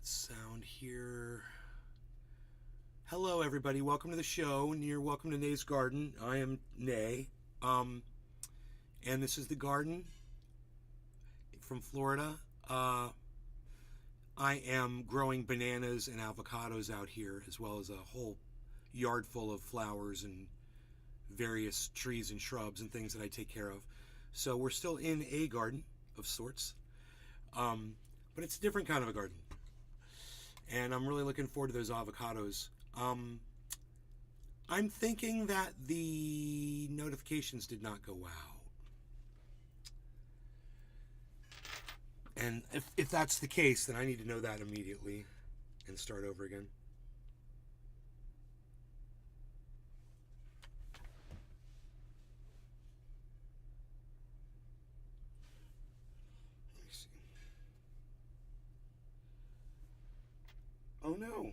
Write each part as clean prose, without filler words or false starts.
Sound here. Hello, everybody. Welcome to the show. And you're welcome to Nay's Garden. I am Nay. And this is the garden from Florida. I am growing bananas and avocados out here, as well as a whole yard full of flowers and various trees and shrubs and things that I take care of. So we're still in a garden of sorts. But it's a different kind of a garden. And I'm really looking forward to those avocados. I'm thinking that the notifications did not go out. And if that's the case, then I need to know that immediately and start over again. Let me see. Oh no.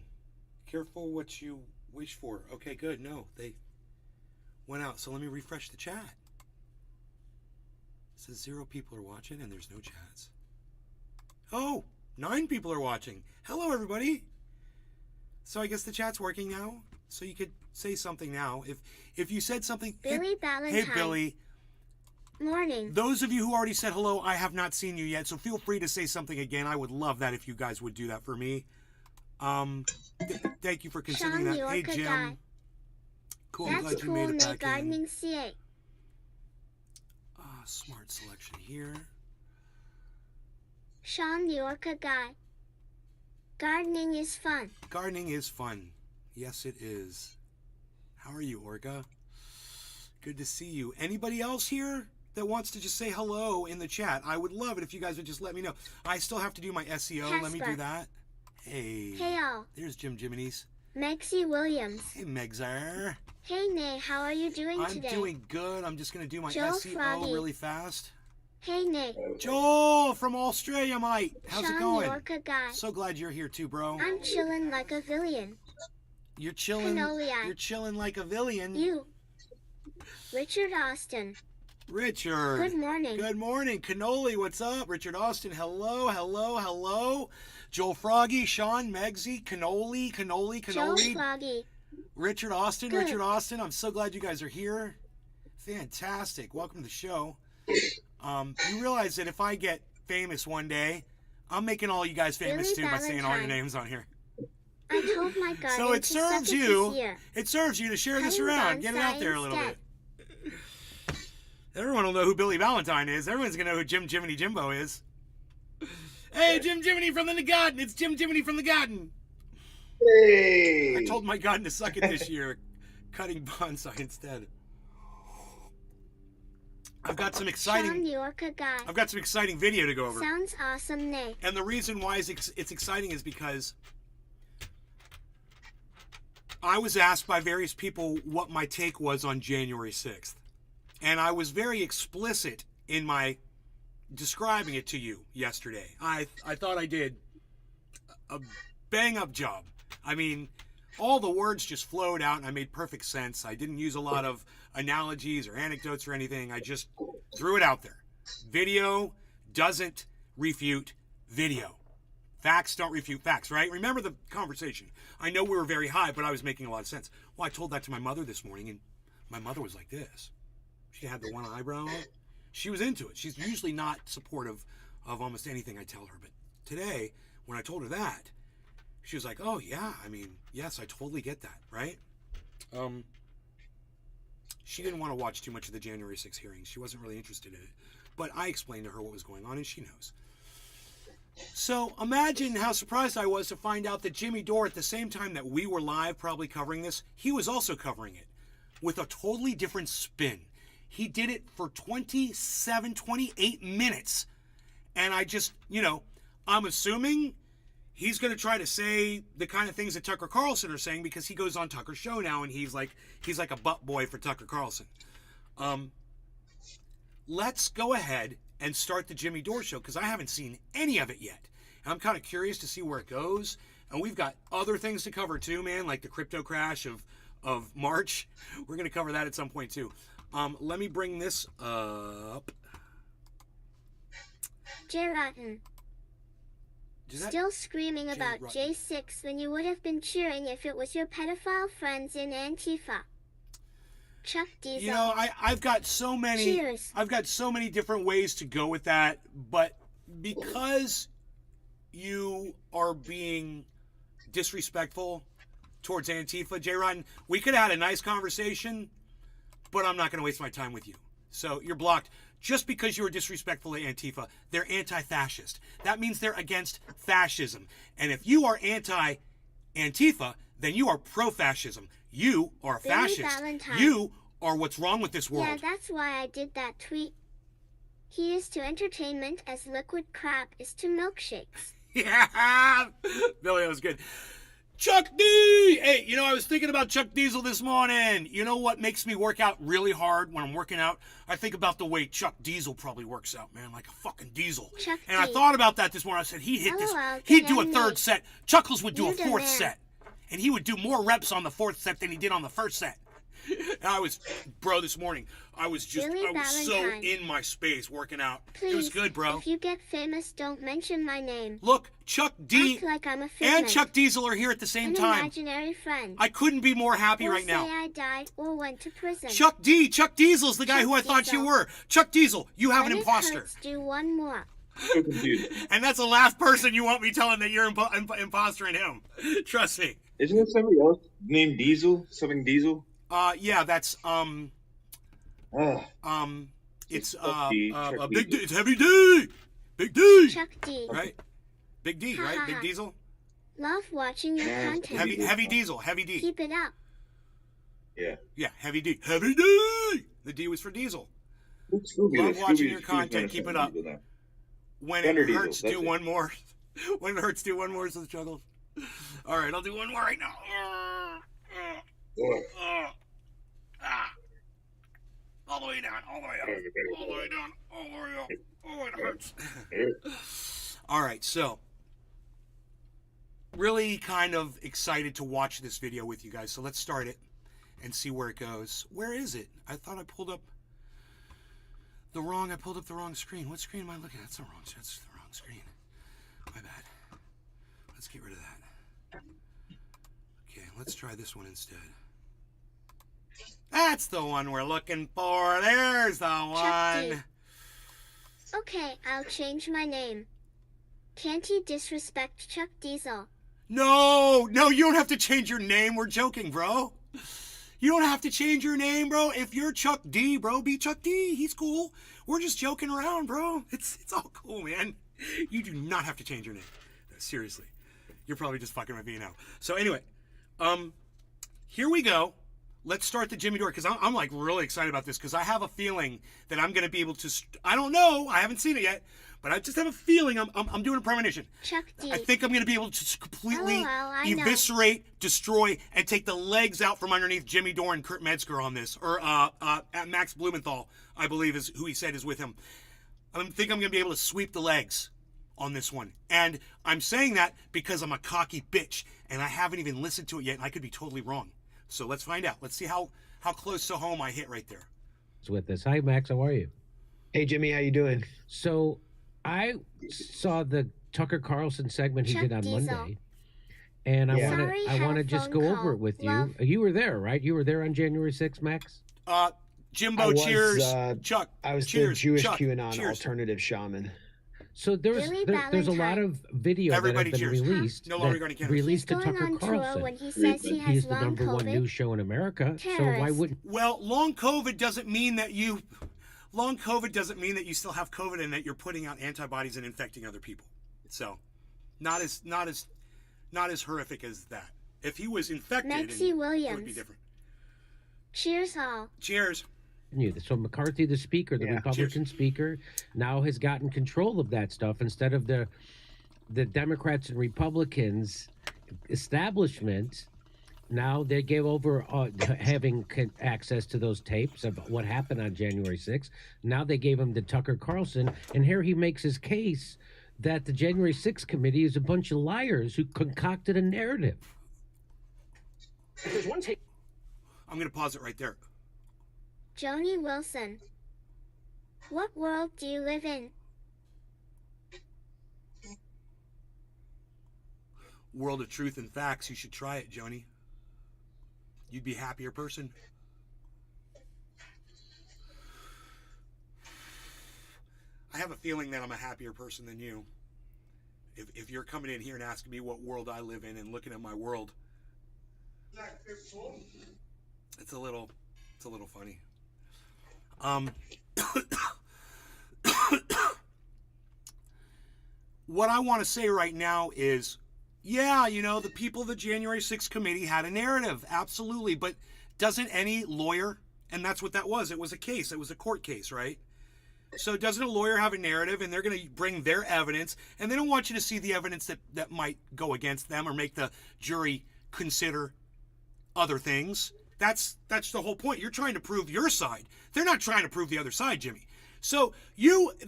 Careful what you wish for. Okay, good. No, they went out. So let me refresh the chat. It says 0 people are watching and there's no chats. Oh, 9 people are watching. Hello, everybody. So I guess the chat's working now. So you could say something now. If you said something. Billy Valentine. Hey, Billy. Morning. Those of you who already said hello, I have not seen you yet. So feel free to say something again. I would love that if you guys would do that for me. Thank you for considering Sean, that. Hey, Jim. Guy. Cool. That's I'm glad you cool. made it May back gardening in. CA. Smart selection here. Sean, the Orca guy. Gardening is fun. Gardening is fun. Yes, it is. How are you, Orca? Good to see you. Anybody else here that wants to just say hello in the chat? I would love it if you guys would just let me know. I still have to do my SEO. Casper. Let me do that. Hey. Hey, all. There's Jim Jiminy's. Maxie Williams. Hey, Megzar. Hey, Nay, how are you doing today? I'm doing good. I'm just going to do my Joe SEO Froggy. really fast. Hey, Nay. Joel from Australia, mate. How's Sean, it going? the Orca guy. So glad you're here too, bro. I'm chillin' like a villain. You're chilling. Cannoli eye. You're chilling like a villain. You. Richard Austin. Richard. Good morning. Good morning. Cannoli, what's up? Richard Austin, hello, hello, hello. Joel Froggy, Sean, Megsy, Cannoli. Joe Froggy. Richard Austin, Good. Richard Austin. I'm so glad you guys are here. Fantastic. Welcome to the show. You realize that if I get famous one day, I'm making all you guys famous Billy too by saying all your Valentine. names on here. I told my garden So it to serves suck it you. this year. It serves you to share this Cutting around. Get it out bonsai there a little instead. bit. Everyone will know who Billy Valentine is. Everyone's gonna know who Jim Jiminy Jimbo is. Hey, Jim Jiminy from the garden. It's Jim Jiminy from the garden. Hey! I told my garden to suck it this year, cutting bonsai instead. I've got some Sean, exciting. the Orca guy. I've got some exciting video to go over. Sounds awesome, Nay. And the reason why it's exciting is because I was asked by various people what my take was on January 6th. And I was very explicit in my describing it to you yesterday. I thought I did a bang-up job. I mean, all the words just flowed out and I made perfect sense. I didn't use a lot of analogies or anecdotes or anything. I just threw it out there. Video doesn't refute video. Facts don't refute facts, right? Remember the conversation. I know we were very high, but I was making a lot of sense. Well, I told that to my mother this morning, and my mother was like this. She had the one eyebrow up. She was into it. She's usually not supportive of almost anything I tell her, but today, when I told her that, she was like, oh, yeah, I mean, yes, I totally get that, right? She didn't want to watch too much of the January 6th hearings. She wasn't really interested in it. But I explained to her what was going on, and she knows. So imagine how surprised I was to find out that Jimmy Dore, at the same time that we were live probably covering this, he was also covering it with a totally different spin. He did it for 28 minutes. And I just, I'm assuming he's going to try to say the kind of things that Tucker Carlson are saying because he goes on Tucker's show now and he's like a butt boy for Tucker Carlson. Let's go ahead and start the Jimmy Dore show because I haven't seen any of it yet. And I'm kind of curious to see where it goes. And we've got other things to cover too, man, like the crypto crash of March. We're going to cover that at some point too. Let me bring this up. Geratin. Still screaming about J6 when you would have been cheering if it was your pedophile friends in Antifa. Chuck Diesel. You know, I've got so many. Cheers. I've got so many different ways to go with that, but because you are being disrespectful towards Antifa, J. Rotten, we could have had a nice conversation, but I'm not going to waste my time with you. So you're blocked. Just because you were disrespectful to Antifa, they're anti-fascist. That means they're against fascism. And if you are anti-Antifa, then you are pro-fascism. You are a fascist. Valentine. You are what's wrong with this world. Yeah, that's why I did that tweet. He is to entertainment as liquid crap is to milkshakes. Yeah, Billy, that was good. Chuck D! Hey, you know, I was thinking about Chuck Diesel this morning. You know what makes me work out really hard when I'm working out? I think about the way Chuck Diesel probably works out, man, like a fucking diesel. Chuck and I D. thought about that this morning. I said, he'd hit this. LOL, He'd do a get third me. set. Chuckles would do a You fourth demand. set. And he would do more reps on the fourth set than he did on the first set. And I was, bro, this morning, I was so Valentine. in my space working out. Please, It was good, bro. if you get famous, don't mention my name. Look, Chuck D Act like I'm a and figment. Chuck Diesel are here at the same An time. imaginary friend. I couldn't be more happy or right now. say I died or went to prison. Chuck Diesel's the guy Chuck who I thought you Diesel. were. Chuck Diesel, you have When an it imposter. hurts, do one more. So confused. And that's the last person you want me telling that you're imposter in him. Trust me. Isn't there somebody else named Diesel? Something Diesel? Yeah, that's, it's, Chuck D, Chuck Big D, Diesel. it's Heavy D! Big D! Chuck D. Right? Big D, Ha, right? ha, Big ha. Diesel? Love watching your Yeah, content. Heavy Diesel, Heavy D. Keep it up. Yeah. Yeah, Heavy D. Heavy D! The D was for Diesel. Love watching your content. Keep it up. When Thunder it Diesel, hurts, that's do it. one more. When it hurts, do one more, so the Chuckles. All right, I'll do one more right now. All the way down, all the way up, all the way down, all the way up. Oh, it hurts. All right, so really kind of excited to watch this video with you guys. So let's start it and see where it goes. Where is it? I thought I pulled up the wrong screen. What screen am I looking at? That's the wrong screen. My bad. Let's get rid of that. Okay, let's try this one instead. That's the one we're looking for. There's the Chuck D. one. Okay, I'll change my name. Can't you disrespect Chuck Diesel? No, you don't have to change your name. We're joking, bro. You don't have to change your name, bro. If you're Chuck D, bro, be Chuck D. He's cool. We're just joking around, bro. It's all cool, man. You do not have to change your name. Seriously. You're probably just fucking with me now. So anyway, here we go. Let's start the Jimmy Dore, because I'm like really excited about this, because I have a feeling that I'm going to be able to, I don't know, I haven't seen it yet, but I just have a feeling I'm doing a premonition. Chuck D. I think I'm going to be able to just completely LOL, I know. eviscerate, destroy, and take the legs out from underneath Jimmy Dore and Kurt Metzger on this. Or Max Blumenthal, I believe, is who he said is with him. I think I'm going to be able to sweep the legs on this one. And I'm saying that because I'm a cocky bitch, and I haven't even listened to it yet, and I could be totally wrong. So let's find out. Let's see how close to home I hit right there. With this. Hi, Max. How are you? Hey, Jimmy, how you doing? So I saw the Tucker Carlson segment he Chuck did on Diesel. Monday, and I Yeah. want Sorry, to had a just phone go over call. it with you. Love. You were there, right? You were there on January 6th, Max. Jimbo, I was, cheers. uh, Chuck, I was cheers. the Jewish Chuck, QAnon cheers. alternative shaman. So there's Billy there's a lot Valentine. of video Everybody that have cheers. been released. No longer that gonna count. released to He's going Tucker on tour Carlson. when he says he has He's the long number one COVID. news show in America. So why Terrorist. wouldn't Well, long COVID doesn't mean that you still have COVID and that you're putting out antibodies and infecting other people. So, not as horrific as that. If he was infected, Maxie it would be Williams. different. Cheers all. Cheers. you? So McCarthy, the speaker, the Yeah. Republican speaker, now has gotten control of that stuff instead of the Democrats and Republicans establishment. Now they gave over having access to those tapes of what happened on January 6th. Now they gave him to Tucker Carlson, and here he makes his case that the January 6th committee is a bunch of liars who concocted a narrative. There's one tape. I'm going to pause it right there. Joni Wilson. What world do you live in? world of truth and facts, you should try it, Joni. You'd be a happier person. I have a feeling that I'm a happier person than you. If you're coming in here and asking me what world I live in and looking at my world, it's a little funny. What I want to say right now is, yeah, the people of the January 6th committee had a narrative, absolutely, but doesn't any lawyer, and that's what that was, it was a case, it was a court case, right? So doesn't a lawyer have a narrative, and they're going to bring their evidence, and they don't want you to see the evidence that might go against them or make the jury consider other things. That's the whole point. You're trying to prove your side. They're not trying to prove the other side, Jimmy. So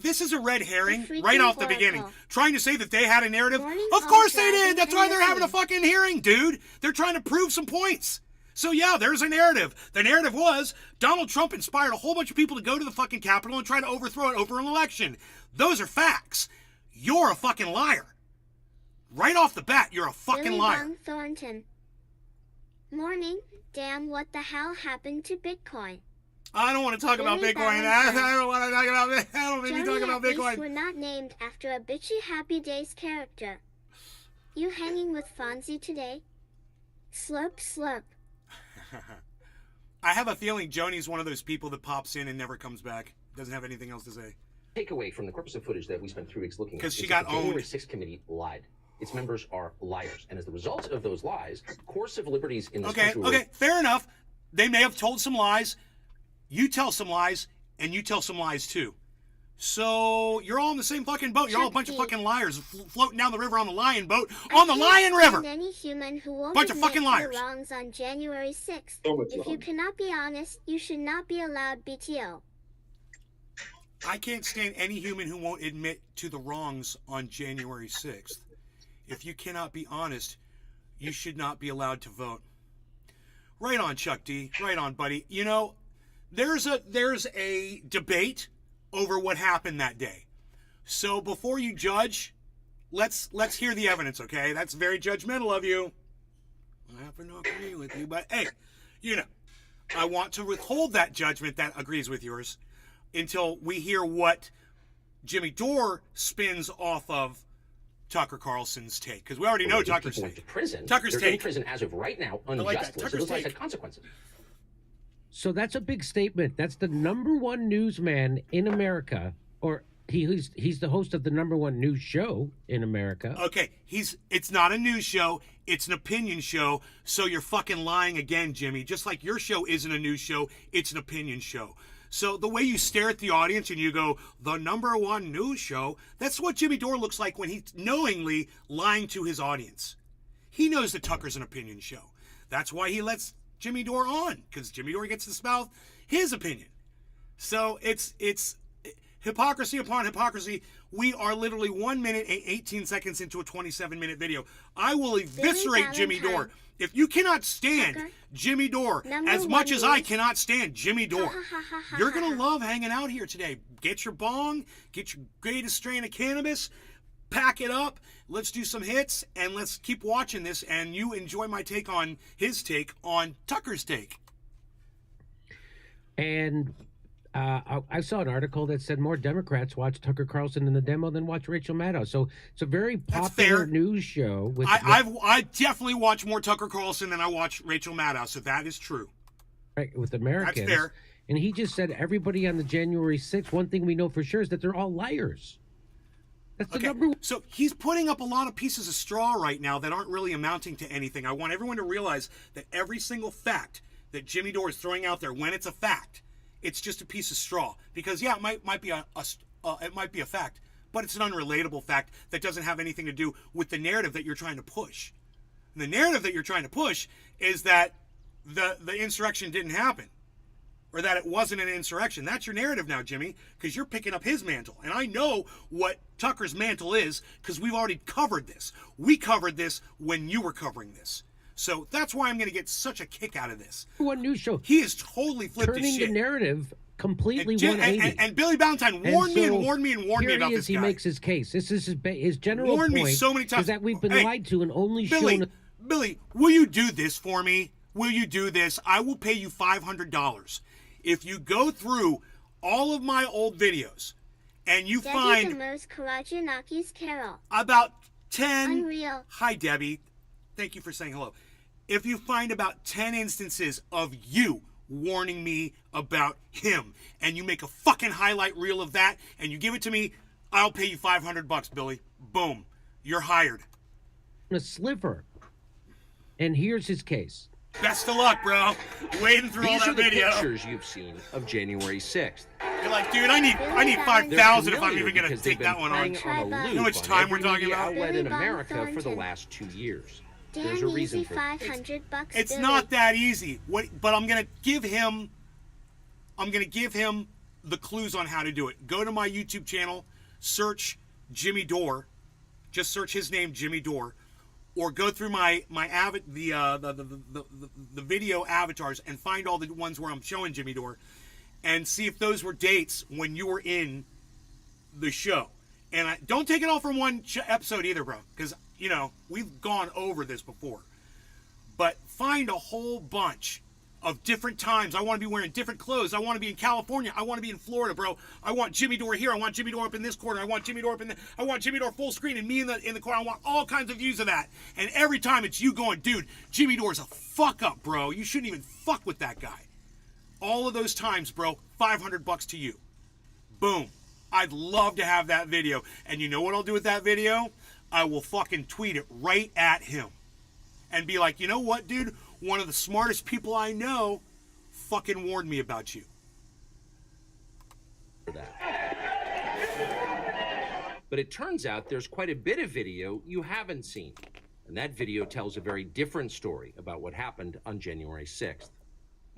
this is a red herring right off the beginning. Trying to say that they had a narrative. Of course they did. That's why they're having a fucking hearing, dude. They're trying to prove some points. So yeah, there's a narrative. The narrative was Donald Trump inspired a whole bunch of people to go to the fucking Capitol and try to overthrow it over an election. Those are facts. You're a fucking liar. Right off the bat, you're a fucking liar. Thornton. Morning. Damn, what the hell happened to Bitcoin? I don't want to talk about Bitcoin. I don't want to talk about it. I don't need to talk about Bitcoin. We're not named after a bitchy Happy Days character. You hanging with Fonzie today? Slurp, slurp. I have a feeling Joni's one of those people that pops in and never comes back. Doesn't have anything else to say. Takeaway from the corpus of footage that we spent 3 weeks looking at. Because she got the January owned. 6th committee lied. Its members are liars. And as the result of those lies, core civil liberties in this country... Okay, fair enough. They may have told some lies. You tell some lies, and you tell some lies too. So you're all in the same fucking boat. You're all a bunch of fucking liars floating down the river on the Lion boat on the Lion River. Any human who won't bunch of fucking liars. Wrongs on January 6th. If wrong. you cannot be honest, you should not be allowed BTO. I can't stand any human who won't admit to the wrongs on January 6th. If you cannot be honest, you should not be allowed to vote. Right on, Chuck D. Right on, buddy. There's a debate over what happened that day. So before you judge, let's hear the evidence, okay? That's very judgmental of you. I happen to agree with you, but hey, I want to withhold that judgment that agrees with yours until we hear what Jimmy Dore spins off of Tucker Carlson's take, because we already know Tucker's take. Tucker's They're take. in prison as of right now, unjustly. Like that. So those lies had consequences. So that's a big statement. That's the #1 newsman in America, or he's the host of the #1 news show in America. Okay, it's not a news show, it's an opinion show, so you're fucking lying again, Jimmy. Just like your show isn't a news show, it's an opinion show. So the way you stare at the audience and you go, the #1 news show, that's what Jimmy Dore looks like when he's knowingly lying to his audience. He knows that Tucker's an opinion show. That's why he lets Jimmy Dore on, because Jimmy Dore gets to spout his opinion. So it's hypocrisy upon hypocrisy. We are literally 1 minute and 18 seconds into a 27-minute video. I will eviscerate Jimmy Dore. If you cannot stand Jimmy Dore as much as I cannot stand Jimmy Dore, you're going to love hanging out here today. Get your bong, get your greatest strain of cannabis, pack it up, let's do some hits, and let's keep watching this, and you enjoy my take on his take on Tucker's take. And I saw an article that said more Democrats watch Tucker Carlson in the demo than watch Rachel Maddow. So it's a very popular news show. I definitely watch more Tucker Carlson than I watch Rachel Maddow, so that is true. Right, with Americans. That's fair. And he just said everybody on the January 6th, one thing we know for sure is that they're all liars. That's the #1. So he's putting up a lot of pieces of straw right now that aren't really amounting to anything. I want everyone to realize that every single fact that Jimmy Dore is throwing out there, when it's a fact, it's just a piece of straw. Because yeah, it might be a fact, but it's an unrelatable fact that doesn't have anything to do with the narrative that you're trying to push. And the narrative that you're trying to push is that the insurrection didn't happen, or that it wasn't an insurrection. That's your narrative now, Jimmy, because you're picking up his mantle. And I know what Tucker's mantle is because we've already covered this. We covered this when you were covering this. So that's why I'm going to get such a kick out of this. One news show. He is totally flipped his Turning the shit. narrative completely And, 180. and Billy Valentine warned me and warned me and warned me here about he is, this he guy. makes his case. This is his general Warned me point so many times. is that we've been Hey, lied to and only Billy, shown. Billy, will you do this for me? Will you do this? I will pay you $500 if you go through all of my old videos and you Debbie find Demers Karajanaki's Carol. about 10. Unreal. Hi, Debbie. Thank you for saying hello. If you find about 10 instances of you warning me about him and you make a fucking highlight reel of that and you give it to me, I'll pay you $500, Billy. Boom. You're hired. A sliver. And here's his case. Best of luck, bro. Wading through all These are that the video. pictures you've seen of January 6th. You're like, dude, I need They're 5,000 if I'm familiar even gonna because take they've that been one on. playing on a You loop know how much on time we're every talking media about? outlet Billy in Bob America for the Thornton. last 2 years. Dan There's a reason easy for that. $500. It's Billy. not that easy. But I'm gonna give him the clues on how to do it. Go to my YouTube channel, search Jimmy Dore, just search his name, Jimmy Dore, or go through the video avatars and find all the ones where I'm showing Jimmy Dore, and see if those were dates when you were in the show. And don't take it all from one episode either, bro, because we've gone over this before. But find a whole bunch of different times. I want to be wearing different clothes. I want to be in California. I want to be in Florida, bro. I want Jimmy Dore here. I want Jimmy Dore up in this corner. I want Jimmy Dore up in I want Jimmy Dore full screen and me in the corner. I want all kinds of views of that. And every time it's you going, dude, Jimmy Dore's a fuck up, bro. You shouldn't even fuck with that guy. All of those times, bro, $500 to you. Boom. I'd love to have that video. And you know what I'll do with that video? I will fucking tweet it right at him. And be like, you know what, dude? One of the smartest people I know fucking warned me about you. But it turns out there's quite a bit of video you haven't seen. And that video tells a very different story about what happened on January 6th.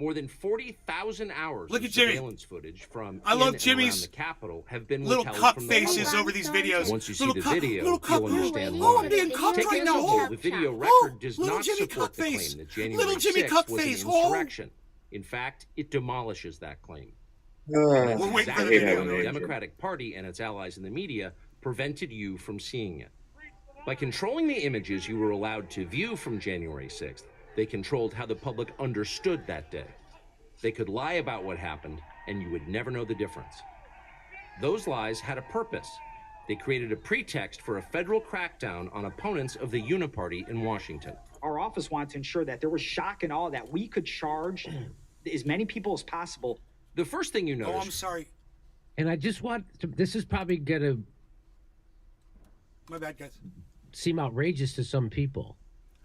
More than 40,000 hours Look of at Jimmy. surveillance footage from I love and Jimmy's around the Capitol have been little withheld cup from the faces public. over these videos. Once you see Little the cup- video, little cup- you'll understand oh, why. I'm being cupped Taken right as now. a whole, Oh, the video oh, record does little not Jimmy support the Cuckface. claim that January Little Jimmy 6th was an Cuckface. Oh. insurrection. In fact, it demolishes that claim. We're That's waiting for exactly the video, why the Billy. Democratic Party and its allies in the media prevented you from seeing it. By controlling the images you were allowed to view from January 6th, they controlled how the public understood that day. They could lie about what happened, and you would never know the difference. Those lies had a purpose. They created a pretext for a federal crackdown on opponents of the Uniparty in Washington. Our office wanted to ensure that there was shock and awe, that we could charge as many people as possible. The first thing you Oh, I'm notice sorry. And I just want to, this is probably going to My bad, guys. seem outrageous to some people.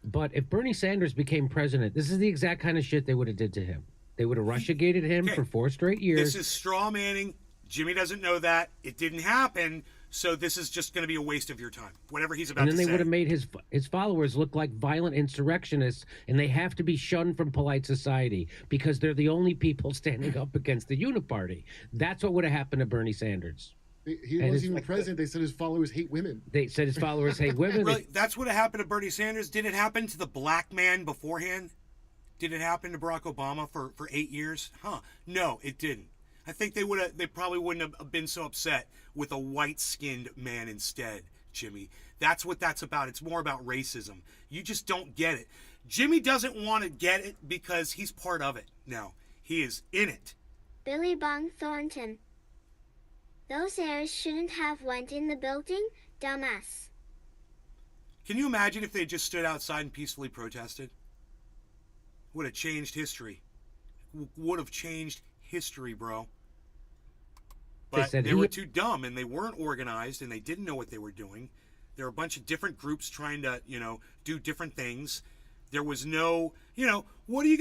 But if Bernie Sanders became president, this is the exact kind of shit they would have did to him. They would have russiagated him Okay. for 4 straight years. This is straw manning. Jimmy doesn't know that. It didn't happen. So this is just going to be a waste of your time. Whatever he's about and to then say. they would have made his followers look like violent insurrectionists, and they have to be shunned from polite society because they're the only people standing up against the Uniparty. That's what would have happened to Bernie Sanders. He And wasn't it's even like president. They said his followers hate women. They said his followers hate women. Really, that's what happened to Bernie Sanders. Did it happen to the black man beforehand? Did it happen to Barack Obama for 8 years? Huh? No, it didn't. I think they probably wouldn't have been so upset with a white-skinned man instead, Jimmy. That's what that's about. It's more about racism. You just don't get it. Jimmy doesn't want to get it because he's part of it now. He is in it. Billy Bong Thornton. Those heirs shouldn't have went in the building, dumbass. Can you imagine if they just stood outside and peacefully protested? Would have changed history. Would have changed history, bro. But they were too dumb, and they weren't organized, and they didn't know what they were doing. There were a bunch of different groups trying to, do different things. There was no, what are you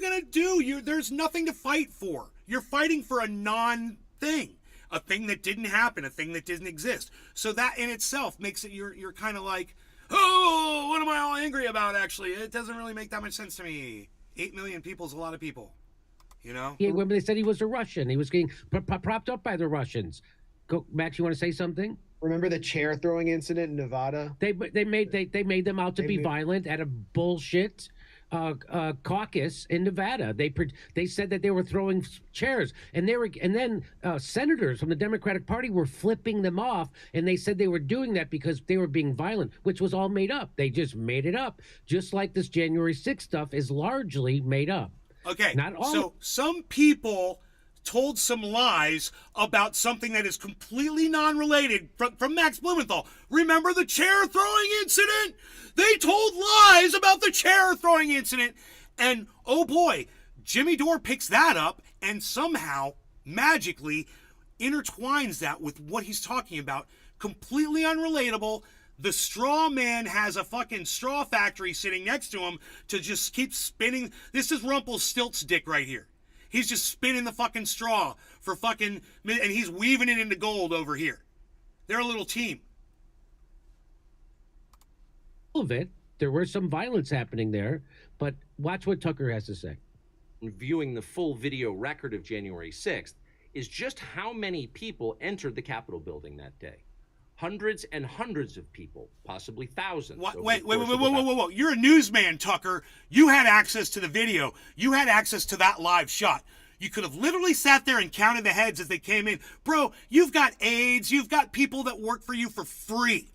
gonna do? There's nothing to fight for. You're fighting for a non-thing, a thing that didn't happen, a thing that didn't exist. So that in itself makes it you're kind of like, oh, what am I all angry about? Actually, it doesn't really make that much sense to me. 8 million people is a lot of people. Yeah, when they said he was a Russian, he was getting propped up by the Russians. Go, Max, you want to say something? Remember the chair throwing incident in Nevada? They made them out to be violent at a bullshit caucus in Nevada. They said that they were throwing chairs, and then senators from the Democratic Party were flipping them off, and they said they were doing that because they were being violent, which was all made up. They just made it up, just like this January 6th stuff is largely made up. Okay, not all. So some people told some lies about something that is completely non-related from Max Blumenthal. Remember the chair throwing incident? They told lies about the chair throwing incident. And oh boy, Jimmy Dore picks that up and somehow magically intertwines that with what he's talking about. Completely unrelatable. The straw man has a fucking straw factory sitting next to him to just keep spinning. This is Rumpelstilt's dick right here. He's just spinning the fucking straw for fucking, and he's weaving it into gold over here. They're a little team. Of it, there was some violence happening there, but watch what Tucker has to say. Viewing the full video record of January 6th is just how many people entered the Capitol building that day. Hundreds and hundreds of people, possibly thousands. Wait. You're a newsman, Tucker. You had access to the video. You had access to that live shot. You could have literally sat there and counted the heads as they came in. Bro, you've got aides. You've got people that work for you for free.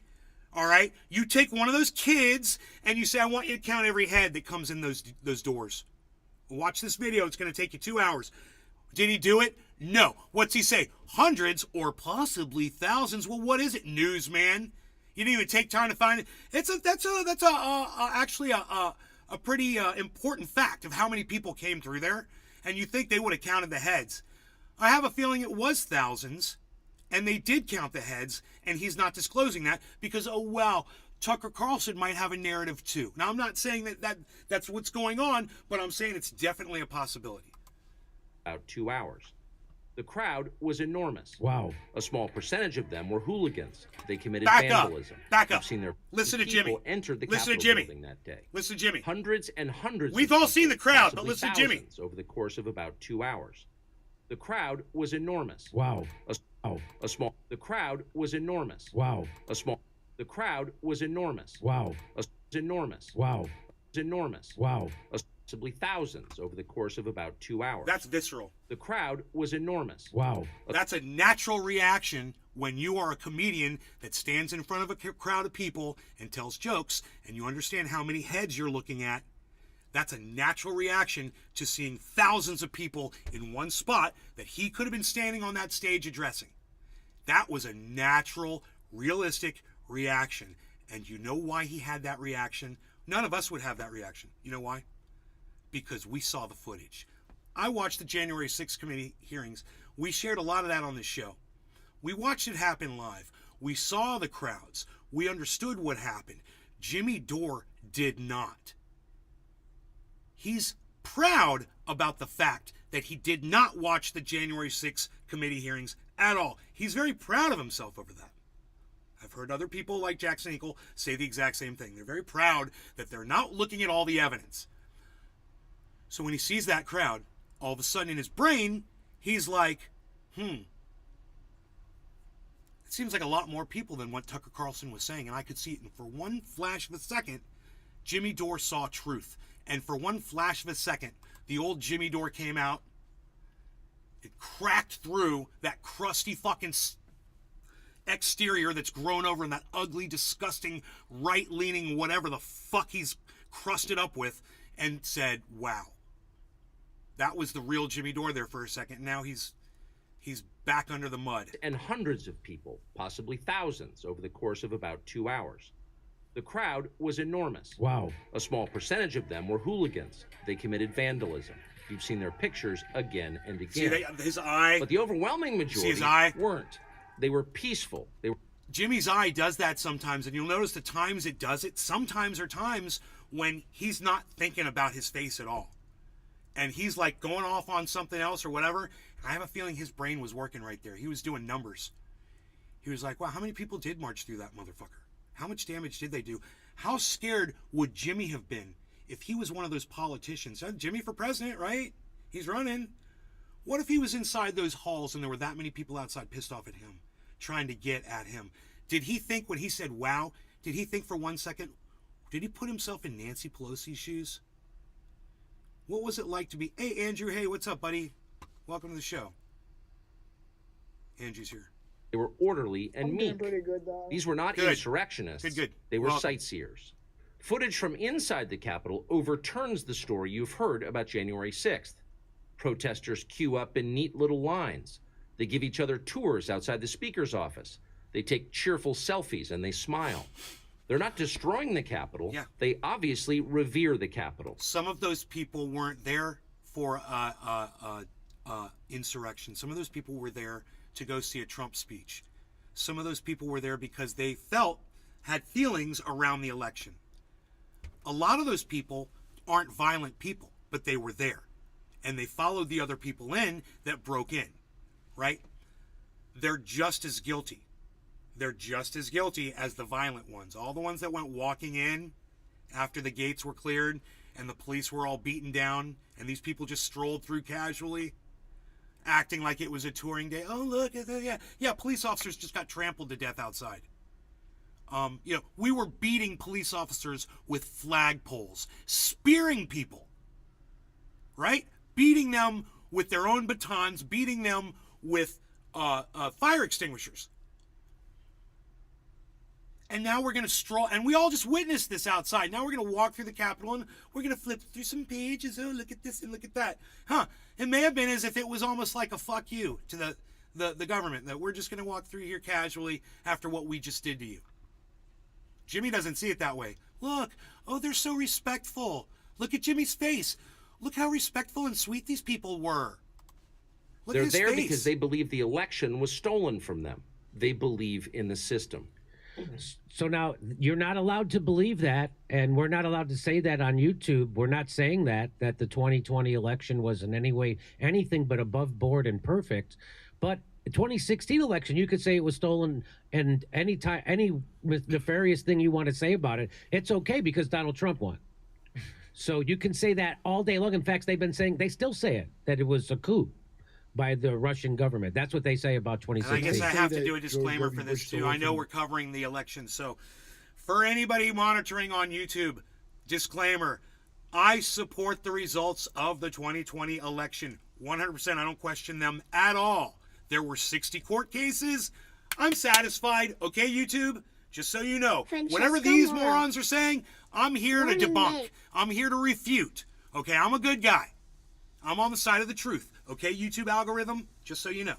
All right? You take one of those kids and you say, I want you to count every head that comes in those doors. Watch this video. It's going to take you 2 hours. Did he do it? No. What's he say? Hundreds or possibly thousands. Well, what is it, newsman? You didn't even take time to find it. That's actually a pretty important fact of how many people came through there. And you think they would have counted the heads. I have a feeling it was thousands, and they did count the heads, and he's not disclosing that because, oh, wow, Tucker Carlson might have a narrative too. Now, I'm not saying that's what's going on, but I'm saying it's definitely a possibility. About 2 hours. The crowd was enormous. Wow. A small percentage of them were hooligans. They committed Back vandalism. Back up. We've seen their Listen to Jimmy. Entered the Listen to Capitol Jimmy. building that day. Listen to Jimmy. Hundreds and hundreds. We've of all seen the people, crowd, but possibly listen to Jimmy. thousands over the course of about 2 hours. The crowd was enormous. Wow. A small. The crowd was enormous. Wow. A small. The crowd was enormous. Wow. Enormous. Wow. Enormous. Wow. Possibly thousands over the course of about 2 hours. That's visceral. The crowd was enormous. Wow. That's a natural reaction when you are a comedian that stands in front of a crowd of people and tells jokes, and you understand how many heads you're looking at. That's a natural reaction to seeing thousands of people in one spot that he could have been standing on that stage addressing. That was a natural, realistic reaction. And you know why he had that reaction? None of us would have that reaction. You know why? Because we saw the footage. I watched the January 6th committee hearings. We shared a lot of that on this show. We watched it happen live. We saw the crowds. We understood what happened. Jimmy Dore did not. He's proud about the fact that he did not watch the January 6th committee hearings at all. He's very proud of himself over that. I've heard other people like Jackson Hinkle say the exact same thing. They're very proud that they're not looking at all the evidence. So when he sees that crowd, all of a sudden in his brain, he's like, it seems like a lot more people than what Tucker Carlson was saying. And I could see it. And for one flash of a second, Jimmy Dore saw truth. And for one flash of a second, the old Jimmy Dore came out. It cracked through that crusty fucking exterior that's grown over in that ugly, disgusting, right-leaning whatever the fuck he's crusted up with, and said, wow. That was the real Jimmy Dore there for a second. Now he's back under the mud. And hundreds of people, possibly thousands, over the course of about 2 hours. The crowd was enormous. Wow. A small percentage of them were hooligans. They committed vandalism. You've seen their pictures again and again. See his eye? But the overwhelming majority weren't. They were peaceful. Jimmy's eye does that sometimes, and you'll notice the times it does it. Sometimes are times when he's not thinking about his face at all. And he's like going off on something else or whatever. And I have a feeling his brain was working right there. He was doing numbers. He was like, wow, how many people did march through that motherfucker? How much damage did they do? How scared would Jimmy have been if he was one of those politicians? Jimmy for president, right? He's running. What if he was inside those halls and there were that many people outside pissed off at him, trying to get at him? Did he think when he said wow, did he think for 1 second, did he put himself in Nancy Pelosi's shoes? What was it like to be, hey, Andrew, hey, what's up, buddy? Welcome to the show. Andrew's here. They were orderly and I'm meek. doing pretty good, though. These were not Good. insurrectionists. Good. They were Welcome. sightseers. Footage from inside the Capitol overturns the story you've heard about January 6th. Protesters queue up in neat little lines. They give each other tours outside the speaker's office. They take cheerful selfies and they smile. They're not destroying the Capitol. Yeah. They obviously revere the Capitol. Some of those people weren't there for insurrection. Some of those people were there to go see a Trump speech. Some of those people were there because they had feelings around the election. A lot of those people aren't violent people, but they were there. And they followed the other people in that broke in, right? They're just as guilty. They're just as guilty as the violent ones. All the ones that went walking in after the gates were cleared and the police were all beaten down and these people just strolled through casually, acting like it was a touring day. Oh, look at that. Yeah, police officers just got trampled to death outside. We were beating police officers with flagpoles, spearing people, right? Beating them with their own batons, beating them with fire extinguishers. And now we're going to stroll, and we all just witnessed this outside. Now we're going to walk through the Capitol, and we're going to flip through some pages. Oh, look at this and look at that. It may have been as if it was almost like a fuck you to the government, that we're just going to walk through here casually after what we just did to you. Jimmy doesn't see it that way. Look, oh, they're so respectful. Look at Jimmy's face. Look how respectful and sweet these people were. Look They're at his there face. because they believe the election was stolen from them. They believe in the system. So now you're not allowed to believe that, and we're not allowed to say that on YouTube. We're not saying that the 2020 election was in any way anything but above board and perfect. But the 2016 election, you could say it was stolen, and any nefarious thing you want to say about it, it's okay because Donald Trump won. So you can say that all day long. In fact, they still say it, that it was a coup by the Russian government. That's what they say about 2016. And I guess I have to do a disclaimer for this too. I know we're covering the election, so for anybody monitoring on YouTube, disclaimer, I support the results of the 2020 election. 100%, I don't question them at all. There were 60 court cases. I'm satisfied. Okay, YouTube? Just so you know, whatever these morons are saying, I'm here to debunk. I'm here to refute. Okay, I'm a good guy. I'm on the side of the truth. Okay, YouTube algorithm, just so you know.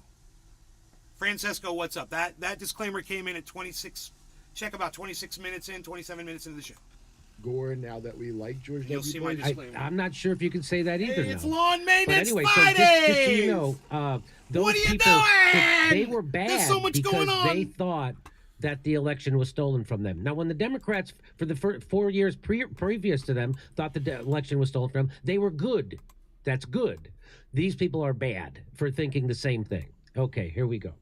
Francesco, what's up? That disclaimer came in at 26, check about 26 minutes in, 27 minutes into the show. Gore, now that we like George You'll W. see my Bush. disclaimer. I'm not sure if you can say that either. Hey, it's now. lawn maintenance But anyway, Friday! so just so you know, those What are you people, doing? they were bad There's so much because going on. they thought that the election was stolen from them. Now, when the Democrats, for the 4 years previous to them, thought the election was stolen from them, they were good. That's good. These people are bad for thinking the same thing. Okay, here we go.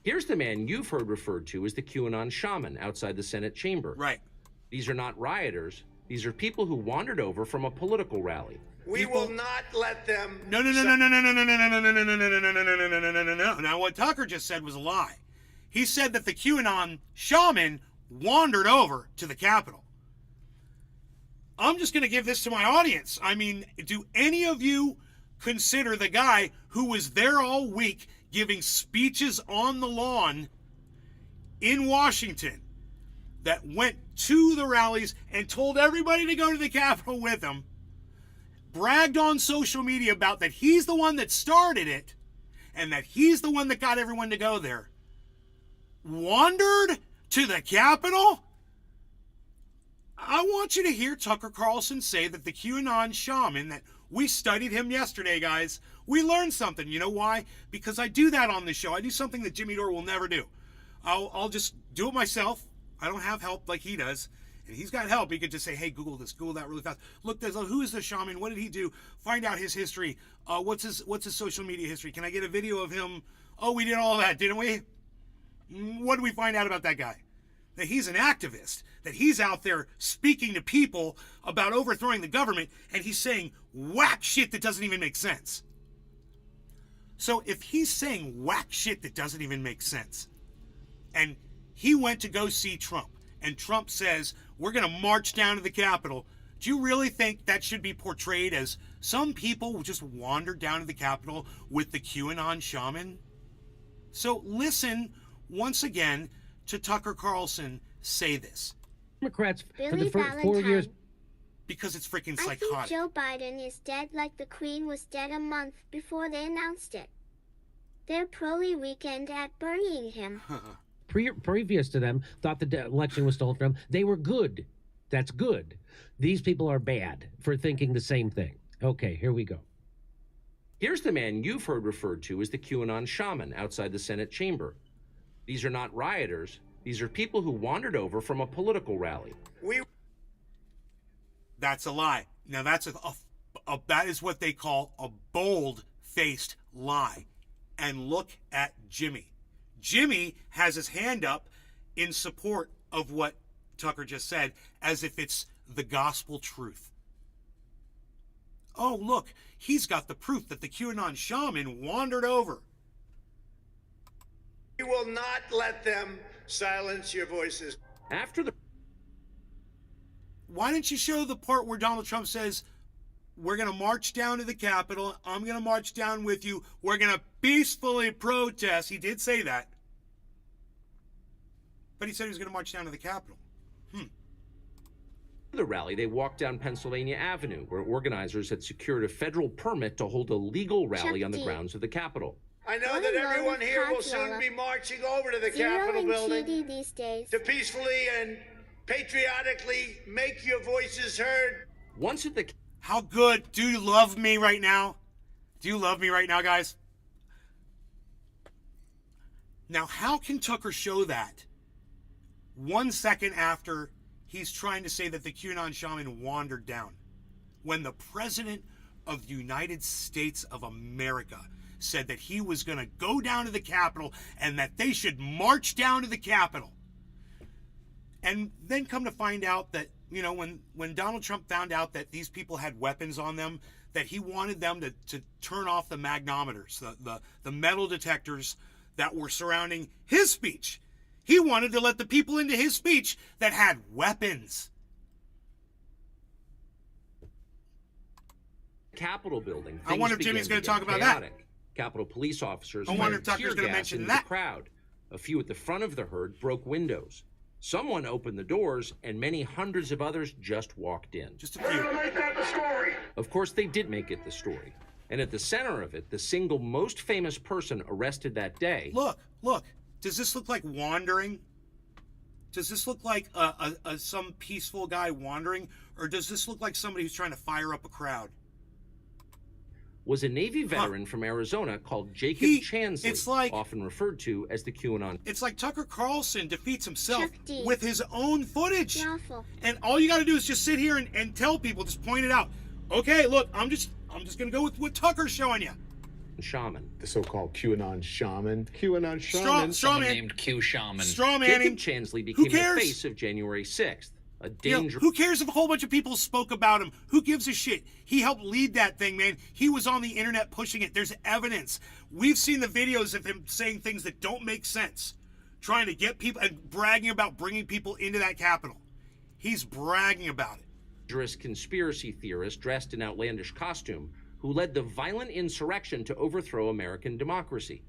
Here's the man you've heard referred to as the QAnon shaman outside the Senate chamber. Right. These are not rioters. These are people who wandered over from a political rally. We will not let them. No. Now, what Tucker just said was a lie. He said that the QAnon shaman wandered over to the Capitol. I'm just going to give this to my audience. I mean, do any of you consider the guy who was there all week giving speeches on the lawn in Washington that went to the rallies and told everybody to go to the Capitol with him, bragged on social media about that he's the one that started it and that he's the one that got everyone to go there, wandered to the Capitol? I want you to hear Tucker Carlson say that the QAnon shaman, that we studied him yesterday, guys. We learned something. You know why? Because I do that on this show. I do something that Jimmy Dore will never do. I'll just do it myself. I don't have help like he does. And he's got help. He could just say, hey, Google this, Google that really fast. Look, who is the shaman? What did he do? Find out his history. What's his social media history? Can I get a video of him? Oh, we did all that, didn't we? What did we find out about that guy? That he's an activist, that he's out there speaking to people about overthrowing the government, and he's saying whack shit that doesn't even make sense. So if he's saying whack shit that doesn't even make sense, and he went to go see Trump, and Trump says, we're going to march down to the Capitol. Do you really think that should be portrayed as some people just wandered down to the Capitol with the QAnon shaman? So listen once again to Tucker Carlson say this. Democrats for Billy the first 4 years. Valentine. Because it's freaking I think psychotic. Joe Biden is dead like the Queen was dead a month before they announced it. They're probably weekend at burying him. Previous to them, thought the election was stolen from them. They were good. That's good. These people are bad for thinking the same thing. Okay, here we go. Here's the man you've heard referred to as the QAnon shaman outside the Senate chamber. These are not rioters. These are people who wandered over from a political rally. That's a lie. Now that's that is what they call a bold-faced lie. And look at Jimmy. Jimmy has his hand up in support of what Tucker just said, as if it's the gospel truth. Oh, look, he's got the proof that the QAnon shaman wandered over. We will not let them silence your voices. After the Why didn't you show the part where Donald Trump says, we're going to march down to the Capitol. I'm going to march down with you. We're going to peacefully protest. He did say that. But he said he was going to march down to the Capitol. the rally, they walked down Pennsylvania Avenue, where organizers had secured a federal permit to hold a legal rally on the grounds of the Capitol. I know that everyone here will soon be marching over to the Capitol building these days. to peacefully and patriotically make your voices heard. Once at the How good? Do you love me right now? Do you love me right now, guys? Now, how can Tucker show that 1 second after he's trying to say that the QAnon shaman wandered down, when the President of the United States of America said that he was going to go down to the Capitol and that they should march down to the Capitol? And then come to find out that, you know, when Donald Trump found out that these people had weapons on them, that he wanted them to turn off the magnometers, the metal detectors that were surrounding his speech. He wanted to let the people into his speech that had weapons. Capitol building, I wonder if things Jimmy's began going to talk get about that. chaotic. Capitol police officers I wonder if fired Tucker's tear going to gas mention into that. the crowd. A few at the front of the herd broke windows. Someone opened the doors, and many hundreds of others just walked in. Just a few. Of course, they did make it the story. And at the center of it, the single most famous person arrested that day. Look. Does this look like wandering? Does this look like some peaceful guy wandering? Or does this look like somebody who's trying to fire up a crowd? Was a Navy veteran from Arizona called Jacob Chansley, it's like, often referred to as the QAnon. It's like Tucker Carlson defeats himself Chuck D. with his own footage. Lawful. And all you got to do is just sit here and tell people, just point it out. Okay, look, I'm just going to go with what Tucker's showing you. Shaman. The so-called QAnon shaman. QAnon shaman. Straw man. named Q Shaman. Straw Jacob manning. Chansley became the cares? face of January 6th. A You know, dangerous. who cares if a whole bunch of people spoke about him? Who gives a shit? He helped lead that thing, man. He was on the internet pushing it. There's evidence. We've seen the videos of him saying things that don't make sense, trying to get people and bragging about bringing people into that Capitol. He's bragging about it. dangerous conspiracy theorist dressed in outlandish costume who led the violent insurrection to overthrow American democracy.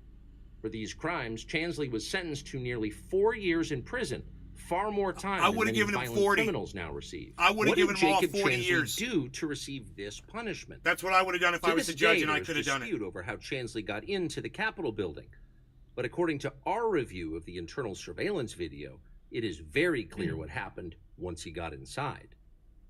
For these crimes, Chansley was sentenced to nearly 4 years in prison, far more time I than would have many given him violent 40. criminals now receive. I would have given What him all did Jacob 40 Chansley years. do to receive this punishment? That's what I would have done if I To was this the judge day, and I there's could have done it. dispute over how Chansley got into the Capitol building. But according to our review of the internal surveillance video, it is very clear what happened once he got inside.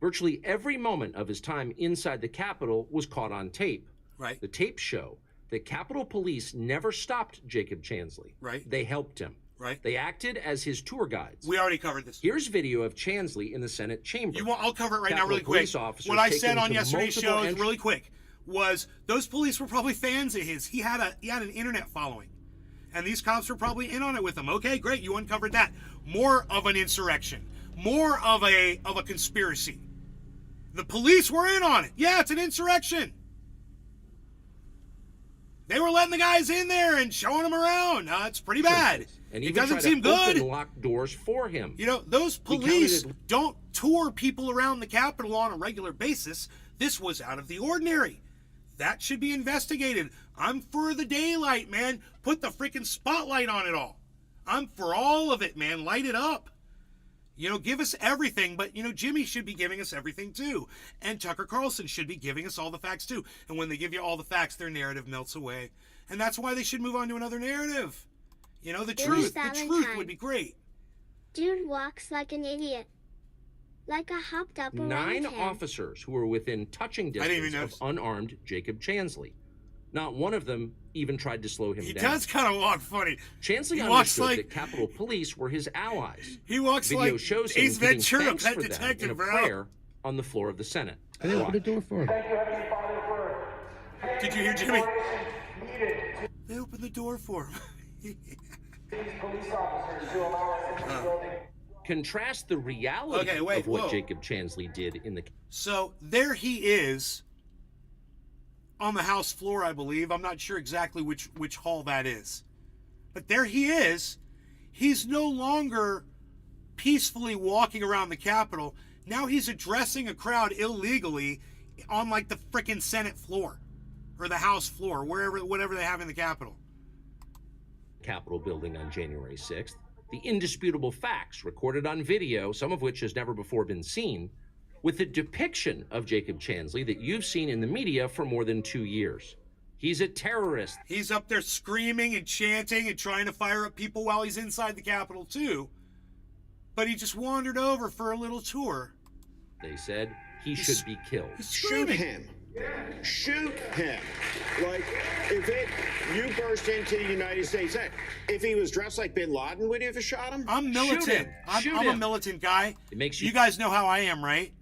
Virtually every moment of his time inside the Capitol was caught on tape. Right. The tapes show that Capitol Police never stopped Jacob Chansley. Right. They helped him. Right. They acted as his tour guides. We already covered this. Here's video of Chansley in the Senate chamber. I'll cover it right now Capitol really quick. police officers What I take said him on to yesterday's multiple show is really quick was those police were probably fans of his. He had an internet following. And these cops were probably in on it with him. Okay, great, you uncovered that. More of an insurrection. More of a conspiracy. The police were in on it. Yeah, it's an insurrection. They were letting the guys in there and showing them around. It's pretty bad. And It even doesn't try seem to open good. locked doors for him. You know, those We police counted don't tour people around the Capitol on a regular basis. This was out of the ordinary. That should be investigated. I'm for the daylight, man. Put the freaking spotlight on it all. I'm for all of it, man. Light it up. You know, give us everything, but, you know, Jimmy should be giving us everything, too. And Tucker Carlson should be giving us all the facts, too. And when they give you all the facts, their narrative melts away. And that's why they should move on to another narrative. You know, the truth would be great. Dude walks like an idiot. Like a hopped up 9 orangutan. officers who were within touching I didn't even distance of notice. unarmed Jacob Chansley. Not one of them even tried to slow him He down. does kind of walk funny. Chansley He walks understood like- that Capitol Police were his allies. He walks Video like shows him Ace giving Ventura, thanks Pet for them Detective, in a bro. prayer on the floor of the Senate. I didn't open the door for him. Did you hear Jimmy? They opened the door for him. Contrast the reality Okay, wait, of what whoa. Jacob Chansley did in the So there he is on the House floor, I believe. I'm not sure exactly which hall that is. But there he is. He's no longer peacefully walking around the Capitol. Now he's addressing a crowd illegally on like the frickin' Senate floor or the House floor, whatever they have in the Capitol. Capitol building on January 6th. The indisputable facts recorded on video, some of which has never before been seen, with the depiction of Jacob Chansley that you've seen in the media for more than 2 years. He's a terrorist. He's up there screaming and chanting and trying to fire up people while he's inside the Capitol too. But he just wandered over for a little tour. They said he should be killed. He's Shoot screaming. him. Shoot him. Like, you burst into the United States, if he was dressed like Bin Laden, would you have shot him? I'm militant. Shoot him. Shoot I'm a him. militant guy. It makes you- You guys know how I am, right?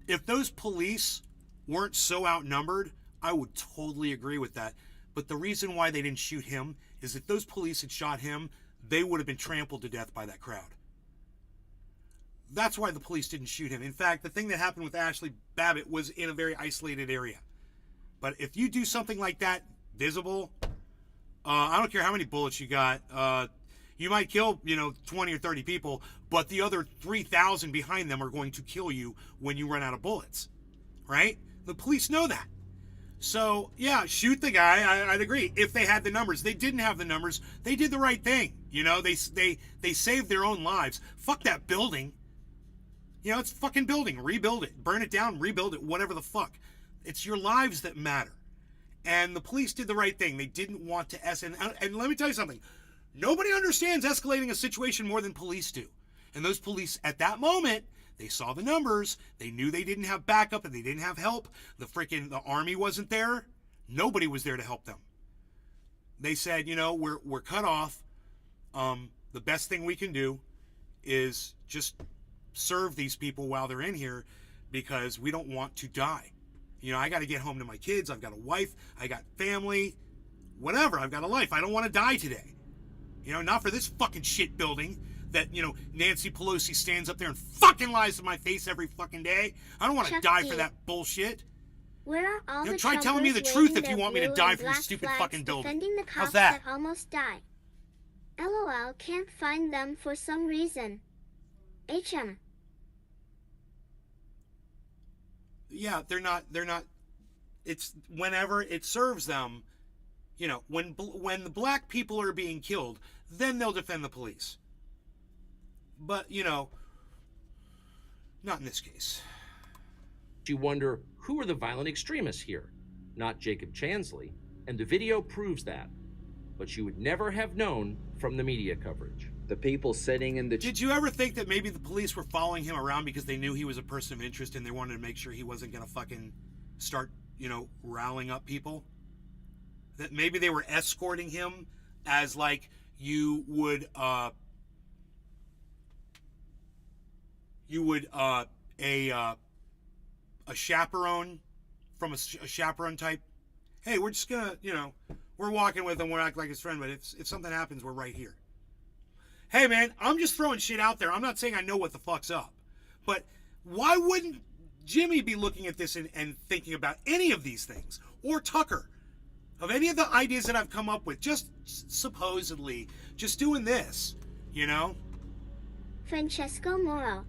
If those police weren't so outnumbered, I would totally agree with that. But the reason why they didn't shoot him is if those police had shot him, they would have been trampled to death by that crowd. That's why the police didn't shoot him. In fact, the thing that happened with Ashley Babbitt was in a very isolated area. But if you do something like that visible, I don't care how many bullets you got, you might kill, 20 or 30 people, but the other 3,000 behind them are going to kill you when you run out of bullets, right? The police know that. So, yeah, shoot the guy. I'd agree. If they had the numbers. They didn't have the numbers. They did the right thing. They saved their own lives. Fuck that building. It's a fucking building. Rebuild it. Burn it down. Rebuild it. Whatever the fuck. It's your lives that matter. And the police did the right thing. They didn't want to and let me tell you something. Nobody understands escalating a situation more than police do. And those police, at that moment, they saw the numbers. They knew they didn't have backup and they didn't have help. The army wasn't there. Nobody was there to help them. They said, we're cut off. The best thing we can do is just serve these people while they're in here because we don't want to die. I got to get home to my kids. I've got a wife. I got family. Whatever. I've got a life. I don't want to die today. Not for this fucking shit building that, Nancy Pelosi stands up there and fucking lies to my face every fucking day. I don't want to Chuck die D. for that bullshit. Where are all the try telling me the Trumpers truth if waving you their want me to blue die and for this black stupid flags fucking building. defending the How's cops that? almost died. LOL, can't find them for some reason. HM. Yeah, they're not. It's whenever it serves them, when the black people are being killed, then they'll defend the police. But, not in this case. You wonder, who are the violent extremists here? Not Jacob Chansley, and the video proves that. But you would never have known from the media coverage. The people sitting in the... Did you ever think that maybe the police were following him around because they knew he was a person of interest and they wanted to make sure he wasn't going to fucking start, riling up people? That maybe they were escorting him as like you would a chaperone from a chaperone type. Hey, we're just gonna, we're walking with him. We're acting like his friend, but if something happens, we're right here. Hey, man, I'm just throwing shit out there. I'm not saying I know what the fuck's up, but why wouldn't Jimmy be looking at this and thinking about any of these things, or Tucker? Of any of the ideas that I've come up with, just supposedly, just doing this, you know? Francesco Moro.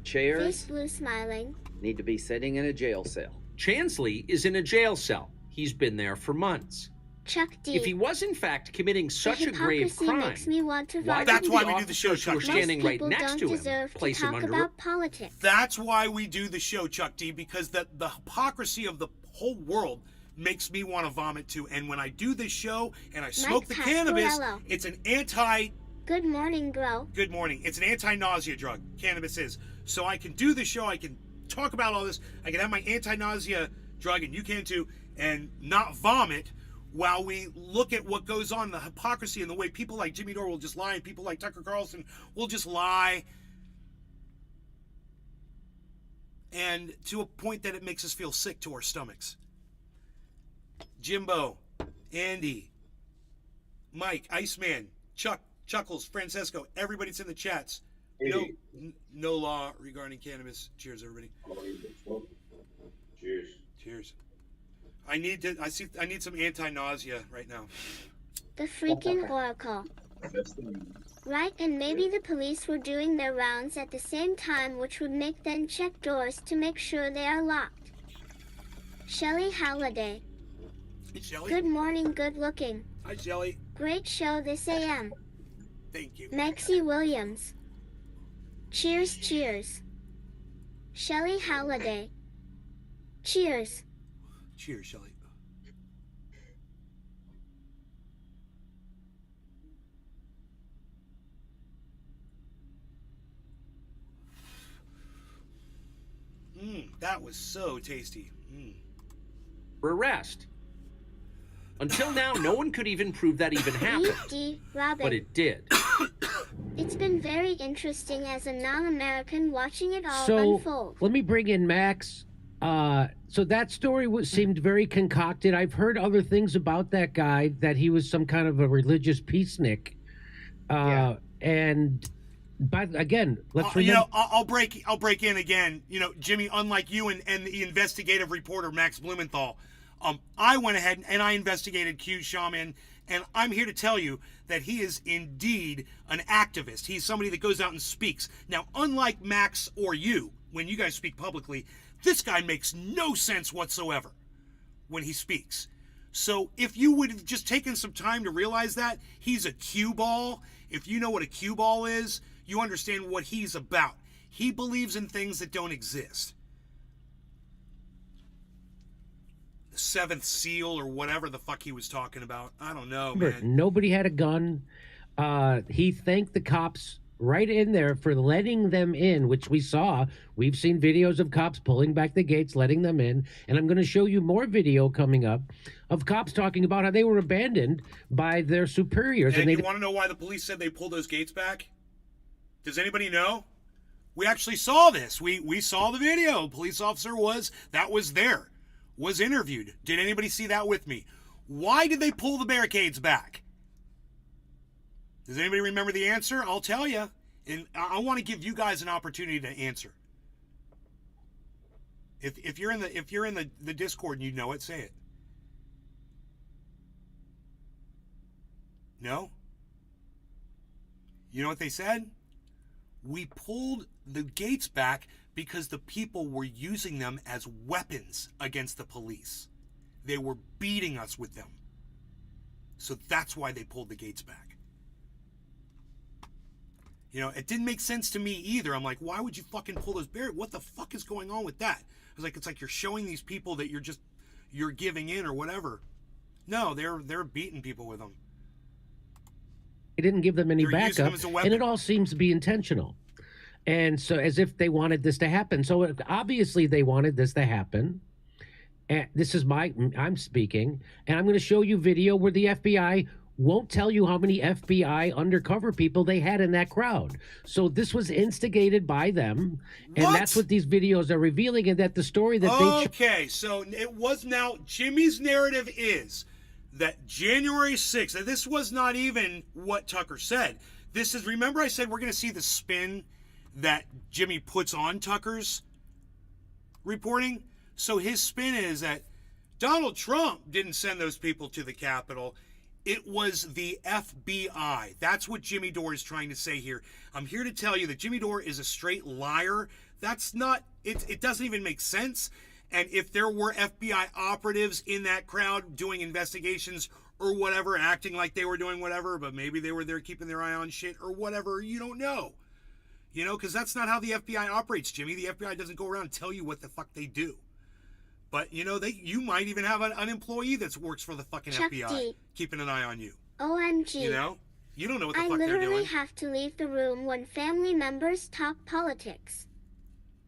Face Chairs blue smiling. need to be sitting in a jail cell. Chansley is in a jail cell. He's been there for months. Chuck D. If he was in fact committing such the a grave hypocrisy crime, makes me want to why vomit. That's didn't why the we do the show, officers who were Chuck. standing Most right people next don't to him deserve place to him talk under about politics. That's why we do the show, Chuck D, because the hypocrisy of the whole world makes me want to vomit too. And when I do this show and I smoke the cannabis, Pasquarello. it's an anti... Good morning, bro. Good morning. It's an anti-nausea drug. Cannabis is. So I can do the show. I can talk about all this. I can have my anti-nausea drug, and you can too, and not vomit while we look at what goes on, the hypocrisy and the way people like Jimmy Dore will just lie, and people like Tucker Carlson will just lie. And to a point that it makes us feel sick to our stomachs. Jimbo, Andy, Mike, Iceman, Chuck, Chuckles, Francesco, everybody's in the chats. No law regarding cannabis. Cheers, everybody. Cheers. Cheers. I need some anti-nausea right now. The freaking Oracle. Right, and maybe the police were doing their rounds at the same time, which would make them check doors to make sure they are locked. Shelley Halliday. Hey, Shelly. Good morning, good looking. Hi, Shelly. Great show this AM. Thank you. Maxie Williams. Cheers, cheers. Shelley Halliday. Cheers. Cheers, Shelly. That was so tasty. for arrest. Until now, no one could even prove that even happened. D. Robin. But it did. It's been very interesting as a non-American watching it all So unfold. let me bring in Max. So that story seemed very concocted. I've heard other things about that guy, that he was some kind of a religious peacenik. And but again, let's remember. I'll break in again. Jimmy, unlike you and the investigative reporter Max Blumenthal, I went ahead and I investigated Q Shaman, and I'm here to tell you that he is indeed an activist. He's somebody that goes out and speaks. Now, unlike Max or you, when you guys speak publicly, this guy makes no sense whatsoever when he speaks. So if you would have just taken some time to realize that, he's a cue ball. If you know what a cue ball is, you understand what he's about. He believes in things that don't exist. The seventh seal or whatever the fuck he was talking about. I don't know, man. Nobody had a gun. He thanked the cops right in there for letting them in, which we saw. We've seen videos of cops pulling back the gates, letting them in. And I'm going to show you more video coming up of cops talking about how they were abandoned by their superiors. And you want to know why the police said they pulled those gates back? Does anybody know? We actually saw this. We saw the video. Police officer was interviewed. Did anybody see that with me? Why did they pull the barricades back? Does anybody remember the answer? I'll tell you. And I want to give you guys an opportunity to answer. If you're in the Discord and you know it, say it. No? You know what they said? We pulled the gates back because the people were using them as weapons against the police. They were beating us with them. So that's why they pulled the gates back. It didn't make sense to me either. I'm like, why would you fucking pull those barriers? What the fuck is going on with that? I was like, it's like you're showing these people that you're giving in or whatever. No, they're beating people with them. They didn't give them any They're using backup, them as a weapon. and it all seems to be intentional. And so, as if they wanted this to happen. So obviously they wanted this to happen. And this is I'm speaking, and I'm going to show you video where the FBI won't tell you how many FBI undercover people they had in that crowd. So this was instigated by them, and that's what these videos are revealing, and that the story that they... Okay, so it was now... Jimmy's narrative is that January 6th, and this was not even what Tucker said. This is... Remember I said we're going to see the spin that Jimmy puts on Tucker's reporting? So his spin is that Donald Trump didn't send those people to the Capitol. It was the FBI. That's what Jimmy Dore is trying to say here. I'm here to tell you that Jimmy Dore is a straight liar. That's not, it doesn't even make sense. And if there were FBI operatives in that crowd doing investigations or whatever, acting like they were doing whatever, but maybe they were there keeping their eye on shit or whatever, you don't know. You know, because that's not how the FBI operates, Jimmy. The FBI doesn't go around and tell you what the fuck they do. But, you know, you might even have an employee that works for the fucking Chuck FBI D. keeping an eye on you. OMG. You know? You don't know what the I fuck they're literally doing. have to leave the room when family members talk politics.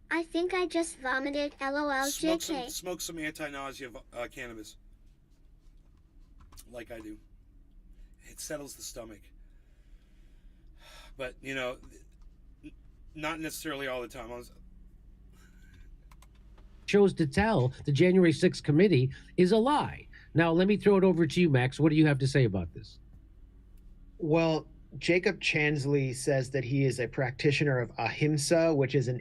I think I just vomited. LOL JK. Smoke some anti-nausea cannabis. Like I do. It settles the stomach. But, you know, not necessarily all the time. Chose to tell the January 6th committee is a lie. Now, let me throw it over to you, Max. What do you have to say about this? Well, Jacob Chansley says that he is a practitioner of ahimsa, which is an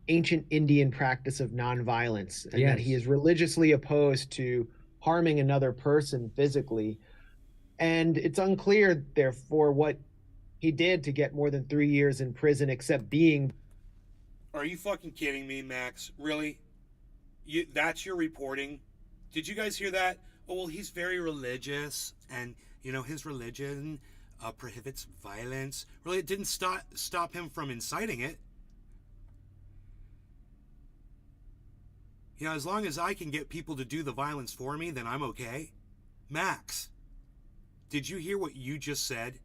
ancient Indian practice of nonviolence, and that he is religiously opposed to harming another person physically. And it's unclear, therefore, what he did to get more than 3 years in prison, except being... Are you fucking kidding me, Max? Really? That's your reporting? Did you guys hear that? Oh, well, he's very religious, and, you know, his religion prohibits violence. Really, it didn't stop him from inciting it. You know, as long as I can get people to do the violence for me, then I'm okay. Max, did you hear what you just said?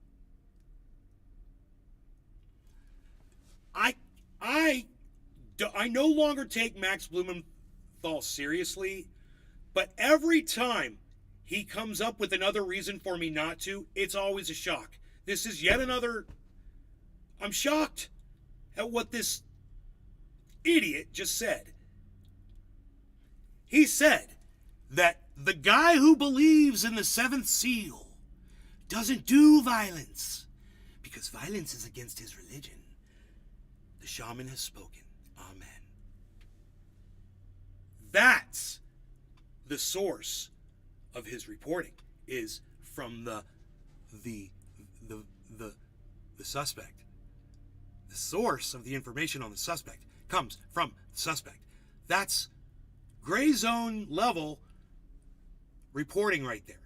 I no longer take Max Blumenthal seriously, but every time he comes up with another reason for me not to, it's always a shock. This is yet another... I'm shocked at what this idiot just said. He said that the guy who believes in the seventh seal doesn't do violence because violence is against his religion. The shaman has spoken. Amen. That's the source of his reporting, is from the suspect. The source of the information on the suspect comes from the suspect. That's gray zone level reporting right there.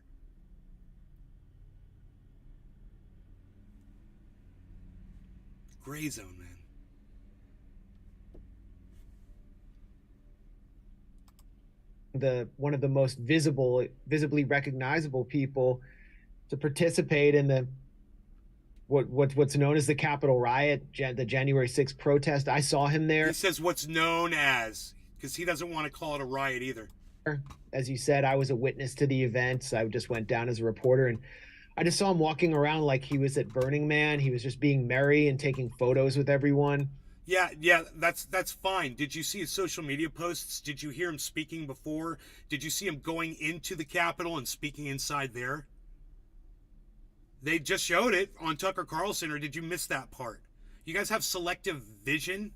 Gray zone, man. One of the most visibly recognizable people to participate in the what's known as the Capitol riot, the January 6th protest. I saw him there. He says what's known as, because he doesn't want to call it a riot either. As you said, I was a witness to the events. I just went down as a reporter, and I just saw him walking around like he was at Burning Man. He was just being merry and taking photos with everyone. Yeah, that's fine. Did you see his social media posts? Did you hear him speaking before? Did you see him going into the Capitol and speaking inside there? They just showed it on Tucker Carlson, or did you miss that part? You guys have selective vision?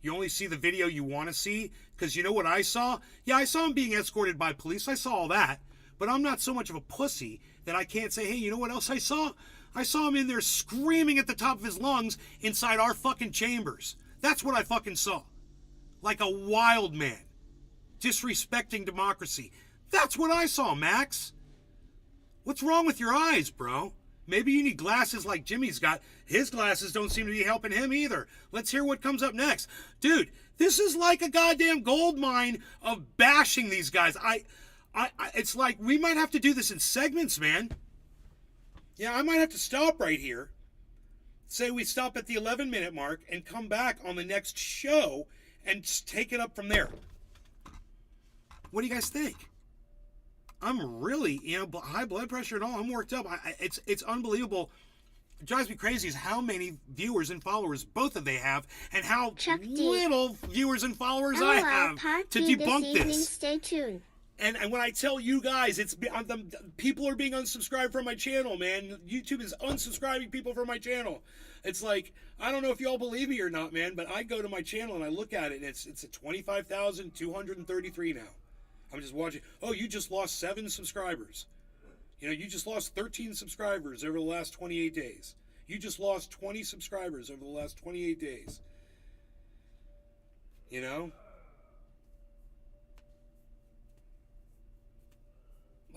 You only see the video you want to see? Because you know what I saw? Yeah, I saw him being escorted by police. I saw all that. But I'm not so much of a pussy that I can't say, hey, you know what else I saw? I saw him in there screaming at the top of his lungs inside our fucking chambers. That's what I fucking saw. Like a wild man. Disrespecting democracy. That's what I saw, Max. What's wrong with your eyes, bro? Maybe you need glasses like Jimmy's got. His glasses don't seem to be helping him either. Let's hear what comes up next. Dude, this is like a goddamn gold mine of bashing these guys. It's like we might have to do this in segments, man. Yeah, I might have to stop right here. Say we stop at the 11-minute mark and come back on the next show and just take it up from there. What do you guys think? I'm really, high blood pressure and all. I'm worked up. It's unbelievable. It drives me crazy is how many viewers and followers both of they have, and how little viewers and followers I have to debunk this. Stay tuned. And when I tell you guys, people are being unsubscribed from my channel, man. YouTube is unsubscribing people from my channel. It's like, I don't know if y'all believe me or not, man, but I go to my channel and I look at it, and it's at 25,233 now. I'm just watching. Oh, you just lost 7 subscribers. You know, you just lost 13 subscribers over the last 28 days. You just lost 20 subscribers over the last 28 days. You know?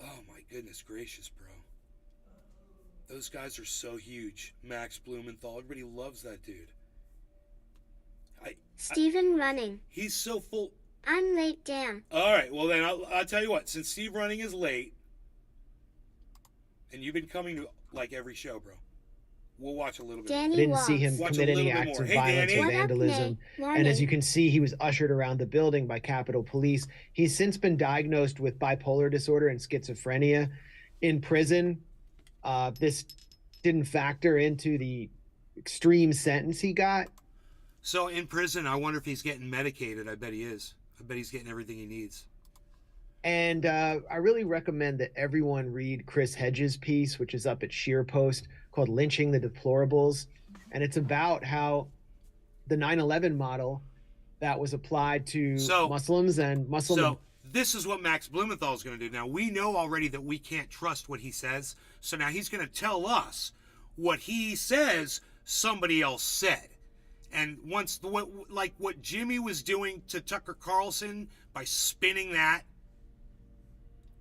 Oh my goodness gracious, bro. Those guys are so huge. Max Blumenthal, everybody loves that dude. Stephen Running. He's so full. I'm late, damn. All right, well then I'll tell you what. Since Steve Running is late, and you've been coming to like every show, bro, we'll watch a little bit. I didn't see him commit any acts of violence or vandalism. And as you can see, he was ushered around the building by Capitol Police. He's since been diagnosed with bipolar disorder and schizophrenia. In prison, this didn't factor into the extreme sentence he got. So in prison, I wonder if he's getting medicated. I bet he is. I bet he's getting everything he needs. And I really recommend that everyone read Chris Hedges' piece, which is up at SheerPost, called Lynching the Deplorables. And it's about how the 9/11 model that was applied to Muslims and Muslim... So this is what Max Blumenthal is going to do. Now, we know already that we can't trust what he says. So now he's going to tell us what he says somebody else said. And once, like what Jimmy was doing to Tucker Carlson by spinning that,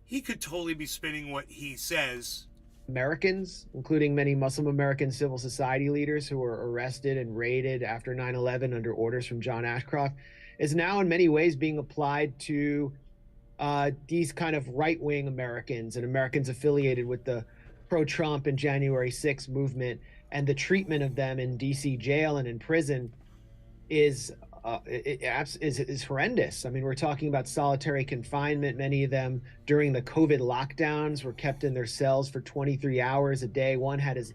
he could totally be spinning what he says. Americans, including many Muslim American civil society leaders who were arrested and raided after 9/11 under orders from John Ashcroft, is now in many ways being applied to these kind of right-wing Americans and Americans affiliated with the pro-Trump and January 6th movement. And the treatment of them in D.C. jail and in prison is horrendous. I mean, we're talking about solitary confinement. Many of them during the COVID lockdowns were kept in their cells for 23 hours a day. One had his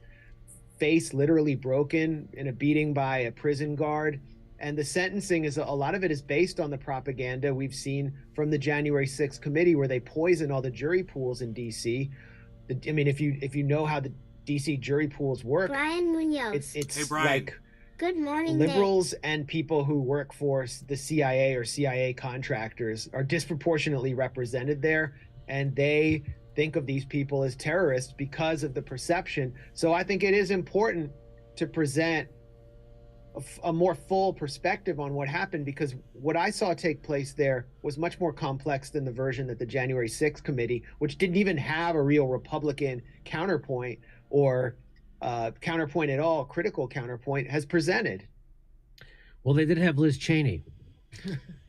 face literally broken in a beating by a prison guard. And the sentencing is a lot of it is based on the propaganda we've seen from the January 6th committee, where they poison all the jury pools in D.C. I mean, if you know how the DC jury pools work, Brian Munoz. It's hey, Brian. like good morning, liberals and people who work for the CIA or CIA contractors are disproportionately represented there, and they think of these people as terrorists because of the perception. So I think it is important to present a more full perspective on what happened, because what I saw take place there was much more complex than the version that the January 6th committee, which didn't even have a real Republican counterpoint or counterpoint at all, critical counterpoint, has presented. Well, they did have Liz Cheney.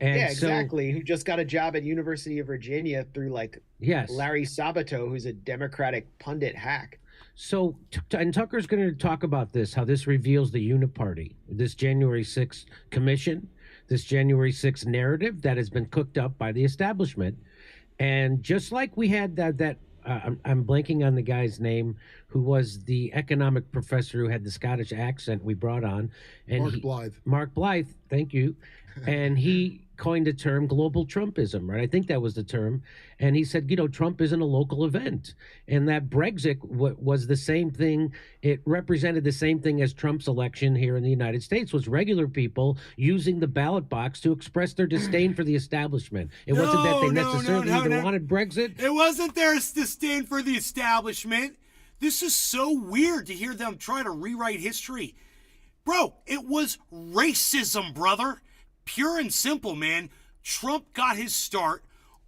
And yeah, exactly. Who just got a job at University of Virginia through Larry Sabato, who's a Democratic pundit hack. So, and Tucker's going to talk about this, how this reveals the uniparty, this January 6th commission, this January 6th narrative that has been cooked up by the establishment. And just like we had I'm blanking on the guy's name, who was the economic professor who had the Scottish accent we brought on. And Mark Blythe, thank you. And he coined the term global Trumpism, right? I think that was the term. And he said, Trump isn't a local event. And that Brexit was the same thing. It represented the same thing as Trump's election here in the United States, was regular people using the ballot box to express their disdain for the establishment. It wasn't that they necessarily even wanted Brexit. It wasn't their disdain for the establishment. This is so weird to hear them try to rewrite history. Bro, it was racism, brother. Pure and simple, man. Trump got his start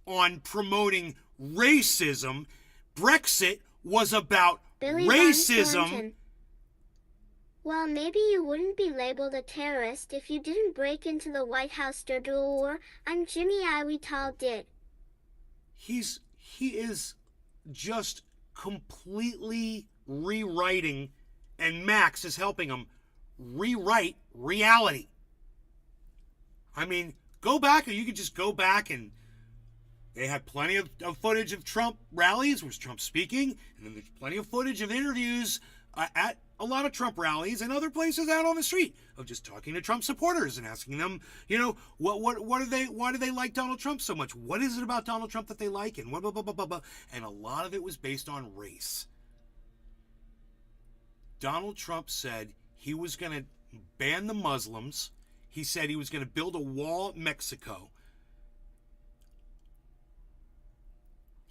on promoting racism. Brexit was about racism. Well, maybe you wouldn't be labeled a terrorist if you didn't break into the White House to do a war. I'm Jimmy Iwetal did. He is just completely rewriting, and Max is helping him rewrite reality. I mean, go back, or you could just go back, and they had plenty of footage of Trump rallies, where Trump speaking, and then there's plenty of footage of interviews at a lot of Trump rallies and other places out on the street of just talking to Trump supporters and asking them, what are they? Why do they like Donald Trump so much? What is it about Donald Trump that they like? And blah, blah, blah, blah, blah. And a lot of it was based on race. Donald Trump said he was going to ban the Muslims. He said he was going to build a wall at Mexico.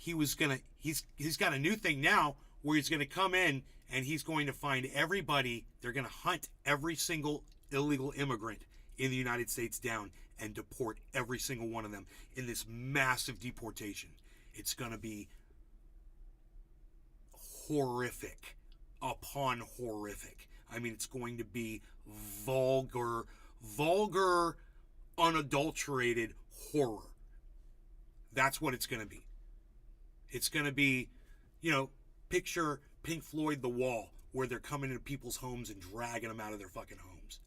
he's got a new thing now where he's gonna come in and he's going to find everybody. They're gonna hunt every single illegal immigrant in the United States down and deport every single one of them in this massive deportation. It's gonna be horrific upon horrific. I mean, it's going to be vulgar, unadulterated horror. That's what it's going to be. It's going to be, picture Pink Floyd The Wall, where they're coming into people's homes and dragging them out of their fucking homes.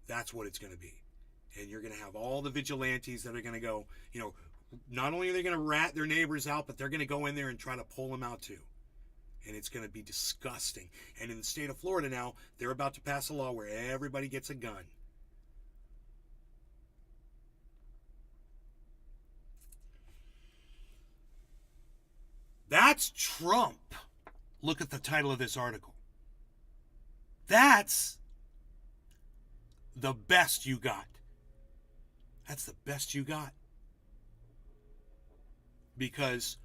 That's what it's going to be. And you're going to have all the vigilantes that are going to go, not only are they going to rat their neighbors out, but they're going to go in there and try to pull them out too. And it's going to be disgusting. And in the state of Florida now, they're about to pass a law where everybody gets a gun. That's Trump. Look at the title of this article. That's the best you got. That's the best you got. Because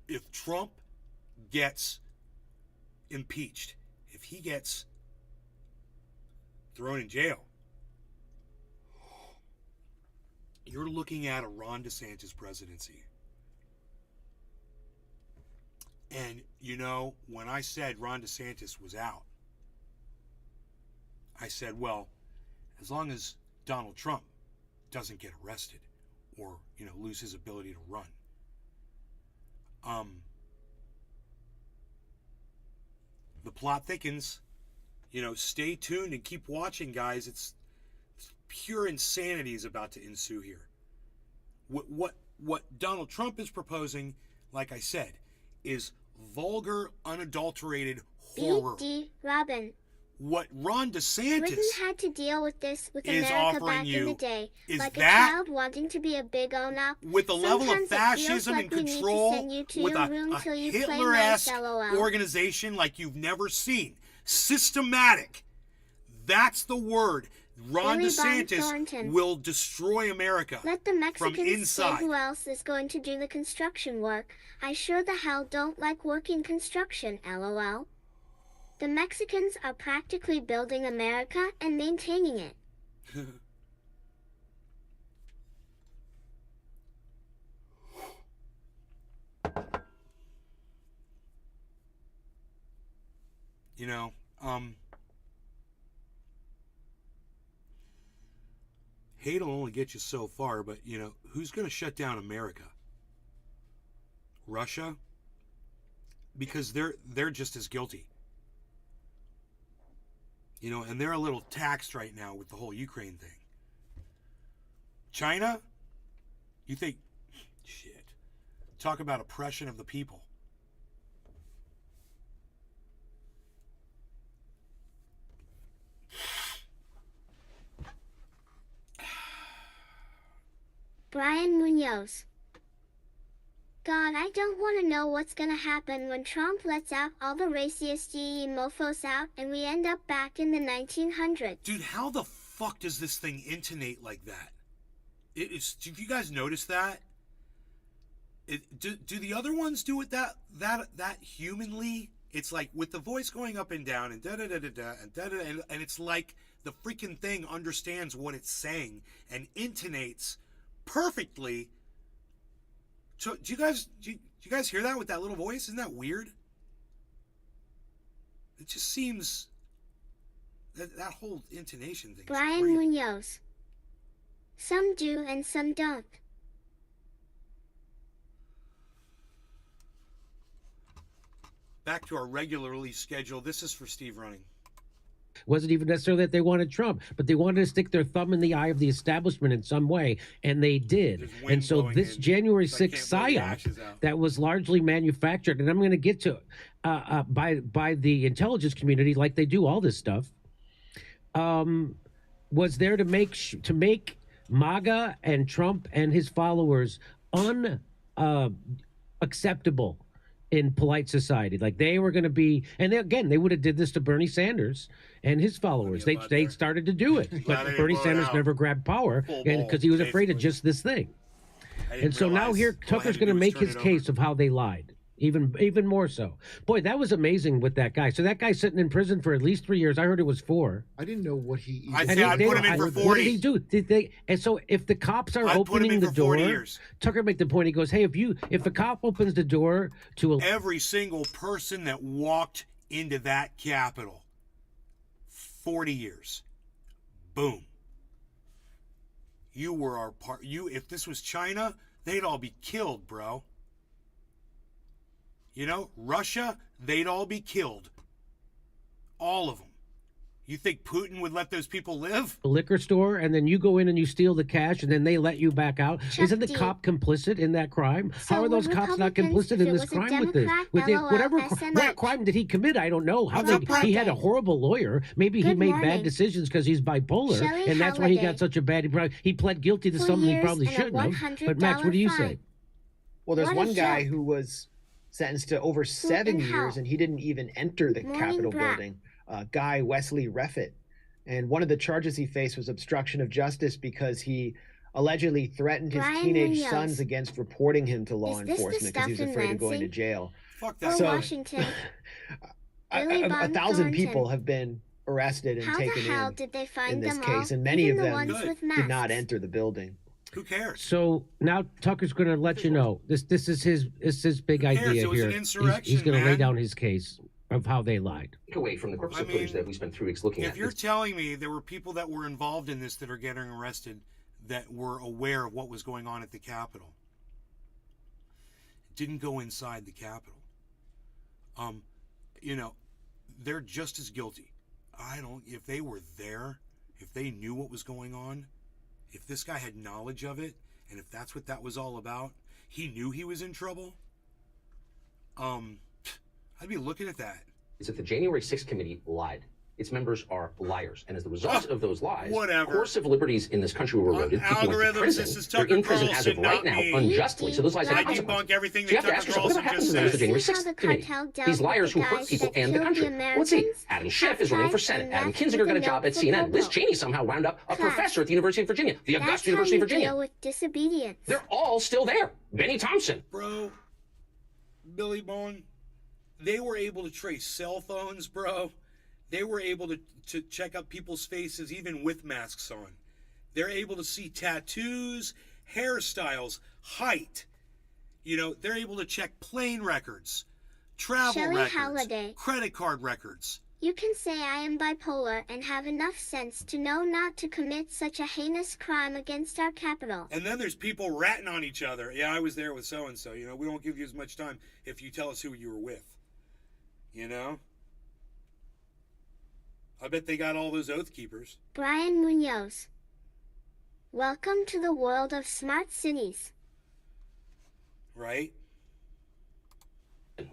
if Trump gets impeached, if he gets thrown in jail, you're looking at a Ron DeSantis presidency. And, when I said Ron DeSantis was out, I said, well, as long as Donald Trump doesn't get arrested or, lose his ability to run. The plot thickens. Stay tuned and keep watching, guys. It's pure insanity is about to ensue here. What Donald Trump is proposing, like I said, is vulgar, unadulterated horror. B.D. Robin. What Ron DeSantis Britain had to deal with this with is America offering back you in the day, is like that a child wanting to be a big old-up. with a level of Sometimes it feels fascism like and we need to control send you to with your a room till you play Hitler-esque nice, LOL. organization like you've never seen. Systematic. That's the word. Ron Billy DeSantis Thornton. will destroy America Let the from Mexicans say inside. who else is going to do the construction work. I sure the hell don't like working construction, LOL. The Mexicans are practically building America and maintaining it. Hate will only get you so far, but, who's going to shut down America? Russia? Because they're just as guilty. And they're a little taxed right now with the whole Ukraine thing. China? You think, shit. Talk about oppression of the people. Brian Munoz. God, I don't want to know what's gonna happen when Trump lets out all the racist mofos out and we end up back in the 1900s. Dude, how the fuck does this thing intonate like that? Do you guys notice that? Do the other ones do it that humanly? It's like with the voice going up and down and da-da-da-da-da and da-da, and it's like the freaking thing understands what it's saying and intonates perfectly. So, do you guys hear that with that little voice? Isn't that weird? It just seems that whole intonation thing. Brian Munoz. Some do and some don't. Back to our regularly scheduled. This is for Steve Running. Wasn't even necessarily that they wanted Trump, but they wanted to stick their thumb in the eye of the establishment in some way, and they did. And so this January 6th psyop that was largely manufactured, and I'm going to get to by the intelligence community, like they do all this stuff, was there to make MAGA and Trump and his followers unacceptable in polite society. Like they were going to be, and they would have did this to Bernie Sanders and his followers. They started to do it, but Bernie Sanders never grabbed power because he was afraid of just this thing. didn't And so now realize here all I had Tucker's to going to do was make turn his it case over. of how they lied. Even more so. Boy, that was amazing with that guy. So that guy's sitting in prison for at least 3 years. I heard it was 4. I didn't know what he. Even I'd And say I'd put him in for 40. What did he do? Did they? And so if the cops are I'd put him opening in the for door, 40 years. Tucker make the point. He goes, "Hey, if a cop opens the door to a Every single person that walked into that Capitol, 40 years. Boom. You were our part. If this was China, they'd all be killed, bro. You know, Russia, they'd all be killed. All of them. You think Putin would let those people live? liquor store, and then you go in and you steal the cash, and then they let you back out. Chuck Isn't the D. cop complicit in that crime? So How are those would cops not Republicans, complicit if in it this was a crime with this? Democrat, With LOL, whatever SMH? what crime did he commit? I don't know. How What's up, he had a Parker? horrible lawyer. Maybe he Good made morning. bad decisions because he's bipolar, Shelley and that's why he Halliday. got such a bad. He pled guilty to 4 something he years probably and a shouldn't have. But $100 Max, what do you fine. say? Well, there's What a one guy joke. who was sentenced to over 7 and years, how? and he didn't even enter the Morning, Capitol Brad. building. Guy Wesley Reffitt, and one of the charges he faced was obstruction of justice because he allegedly threatened his Brian teenage Munoz. sons against reporting him to law Is this the enforcement because he was stuff in afraid of going to Lansing? jail. Fuck Or that. So- guy. Washington? A Billy 1,000 Bob people Thornton. have been arrested and How the taken hell in did they find in this them case, all? and many Even of the them ones with did not masks? enter the building. Who cares? So now Tucker's going to let you know this is his big cares? idea It was an here. insurrection, He's going to lay man. down his case of how they lied. Away from the corpus I of footage mean, that we spent 3 weeks looking If at. you're telling me there were people that were involved in this that are getting arrested that were aware of what was going on at the Capitol, didn't go inside the Capitol, they're just as guilty. If they were there, if they knew what was going on, if this guy had knowledge of it, and if that's what that was all about, he knew he was in trouble, I'd be looking at that. is that the January 6th committee lied. Its members are liars, and as the result of those lies, whatever. core civil liberties in this country were eroded. People went to Algorithms, prison. this is They're Tucker in prison as of Carlson, right not now, me. unjustly. So those lies have I consequences. debunk everything So you that have to ask Tucker yourself, what Carlson happens just to the members of the said. January See how 6th the committee? cartel dealt These with liars the who hurt guys people that and the killed the country. Let's see. Americans, Adam Schiff is running for baptized Senate. and Adam left Kinzinger with got a a job note at for CNN. Bobo. Liz Cheney somehow wound up a Class. professor at the University of Virginia, the That's Augusta how University you of Virginia. deal with disobedience. They're all still there. Benny Thompson. Bro, Billy Bone, they were able to trace cell phones, bro. They were able to check out people's faces even with masks on. They're able to see tattoos, hairstyles, height. They're able to check plane records, travel Shelley records, Halliday. credit card records. You can say I am bipolar and have enough sense to know not to commit such a heinous crime against our capital. And then there's people ratting on each other. Yeah, I was there with so-and-so. We won't give you as much time if you tell us who you were with. I bet they got all those oath keepers. Brian Munoz. Welcome to the world of smart cities. Right?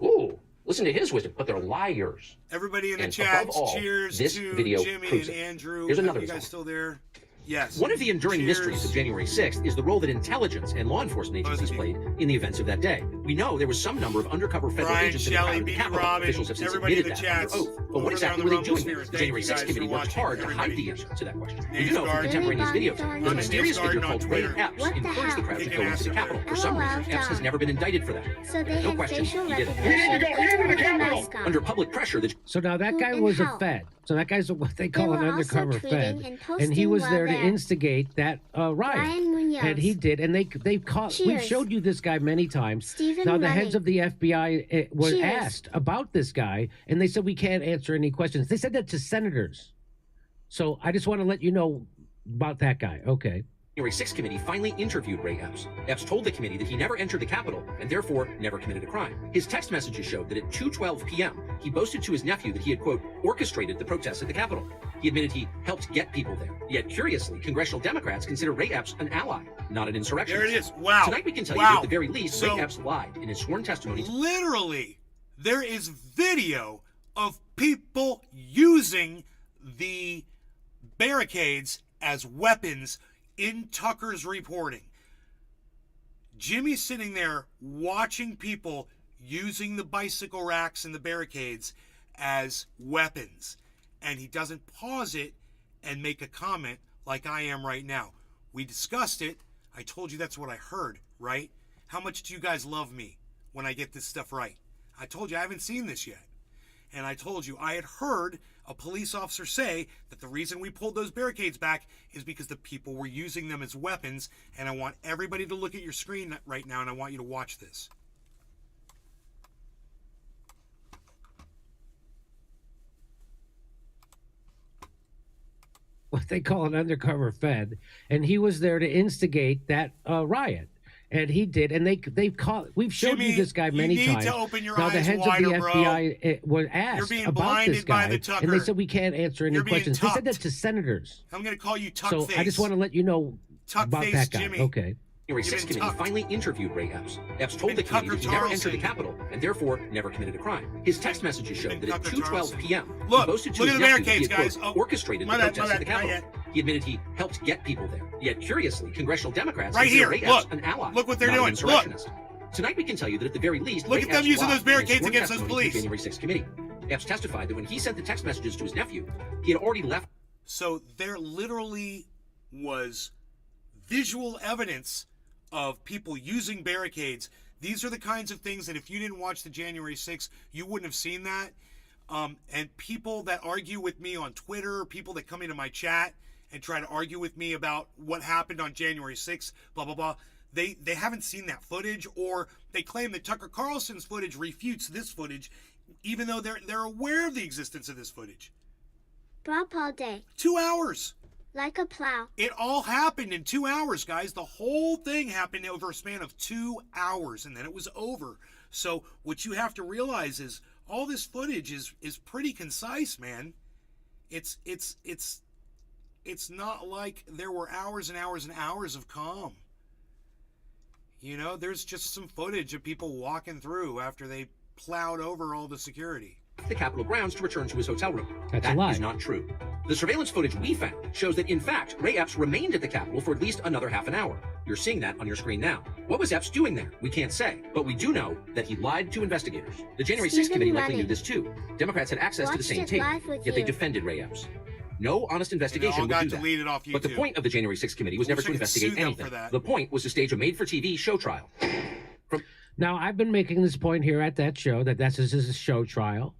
Ooh, listen to his wisdom, but they're liars. Everybody in the And chat, above all, cheers this to video Jimmy proves and it. Andrew. Here's another You guys example. still there? Yes. One of the enduring Cheers. mysteries of January 6th is the role that intelligence and law enforcement agencies played in the events of that day. We know there was some number of undercover federal Brian agents Shelley, in the B. Capitol. Robin, Officials have since everybody in admitted the that under chats, oath. But over what exactly there were on they the doing? Rumble The January Sphere. 6th Thank you committee guys worked for hard to watching, hide everybody. the answer to that question. Name's We know from Garden. contemporaneous Billy videos Bob that a Thornton. mysterious Name's figure Garden called on Ray Twitter. Epps What the encouraged the hell? crowd to Kick go an into ass the at Capitol. Twitter. For some LOL, reason, Epps has John. never been indicted for that. So they No had question, facial he did it. recognition with the mask on. Under public pressure, the So now that Who guy and was a how? Fed. So that guy's what they They call an were also undercover tweeting Fed, and and he posting was while there to there. instigate that riot. Brian Munoz. And he did, and they've caught. We've Cheers. showed you this guy many times. Stephen Now the Running. heads of the FBI were Cheers. asked about this guy, and they said we can't answer any questions. They said that to senators. So I just want to let you know about that guy. Okay. January 6th committee finally interviewed Ray Epps. Epps told the committee that he never entered the Capitol and therefore never committed a crime. His text messages showed that at 2:12 p.m., he boasted to his nephew that he had, quote, orchestrated the protests at the Capitol. He admitted he helped get people there. Yet, curiously, congressional Democrats consider Ray Epps an ally, not an insurrectionist. There it is. Wow. Tonight we can tell you Wow. that at the very least, So- Ray Epps lied in his sworn testimony. Literally, there is video of people using the barricades as weapons in Tucker's reporting. Jimmy's sitting there watching people using the bicycle racks and the barricades as weapons, and he doesn't pause it and make a comment like I am right now. We discussed it. I told you that's what I heard, right? How much do you guys love me when I get this stuff right? I told you I haven't seen this yet. And I told you I had heard a police officer say that the reason we pulled those barricades back is because the people were using them as weapons. And I want everybody to look at your screen right now, and I want you to watch this. What they call an undercover Fed, and he was there to instigate that riot. And he did, and they've caught. We've shown Jimmy, you this guy many you need times. to open your now the eyes heads wider, of the bro. FBI were asked You're being about this blinded by guy, the Tucker. and they said we can't answer any You're being questions. They said that tucked. to senators. I'm going to call you Tuck So Face. I just want to let you know Tuck about Face that guy. Jimmy. Okay. January You've 6th been committee tucked. finally interviewed Ray Epps. Epps told You've the been committee that he Tucker never entered the Carlson. Capitol and therefore never committed a crime. His text messages showed that at Tucker 2:12 Carlson. p.m. Look, he boasted to look his at the nephew barricades, he had, guys. quote, Oh, orchestrated the my bad, protests at the not Capitol. yet. He admitted he helped get people there. Yet curiously, congressional Democrats Right consider here, Ray Epps look. an ally. Look what they're not an doing. insurrectionist. Tonight we can tell you that at the very least, Look Ray at them Epps using lied those in his barricades sworn against those testimony to the police. January 6th committee. Epps testified that when he sent the text messages to his nephew, he had already left. So there literally was visual evidence of people using barricades. These are the kinds of things that if you didn't watch the January 6th, you wouldn't have seen that. And people that argue with me on Twitter, people that come into my chat and try to argue with me about what happened on January 6th, blah, blah, blah, they haven't seen that footage, or they claim that Tucker Carlson's footage refutes this footage, even though they're aware of the existence of this footage. Brop all day. 2 hours. Like a plow. It all happened in 2 hours, guys. The whole thing happened over a span of 2 hours, and then it was over. So what you have to realize is all this footage is pretty concise, man. It's not like there were hours and hours and hours of calm. You know, there's just some footage of people walking through after they plowed over all the security. The Capitol grounds to return to his hotel room. That's a That lie. is not true. The surveillance footage we found shows that, in fact, Ray Epps remained at the Capitol for at least another half an hour. You're seeing that on your screen now. What was Epps doing there? We can't say, but we do know that he lied to investigators. The January 6th Stephen committee likely Running. knew this too. Democrats had access to the Watched same it tape, live with yet they you. defended Ray Epps. No honest investigation all would got do that. deleted off But the YouTube. point of the January 6th committee was never Wish I to could investigate sue them anything. for that. The point was to stage a made-for-TV show trial. Now, I've been making this point here at that show that this is a show trial,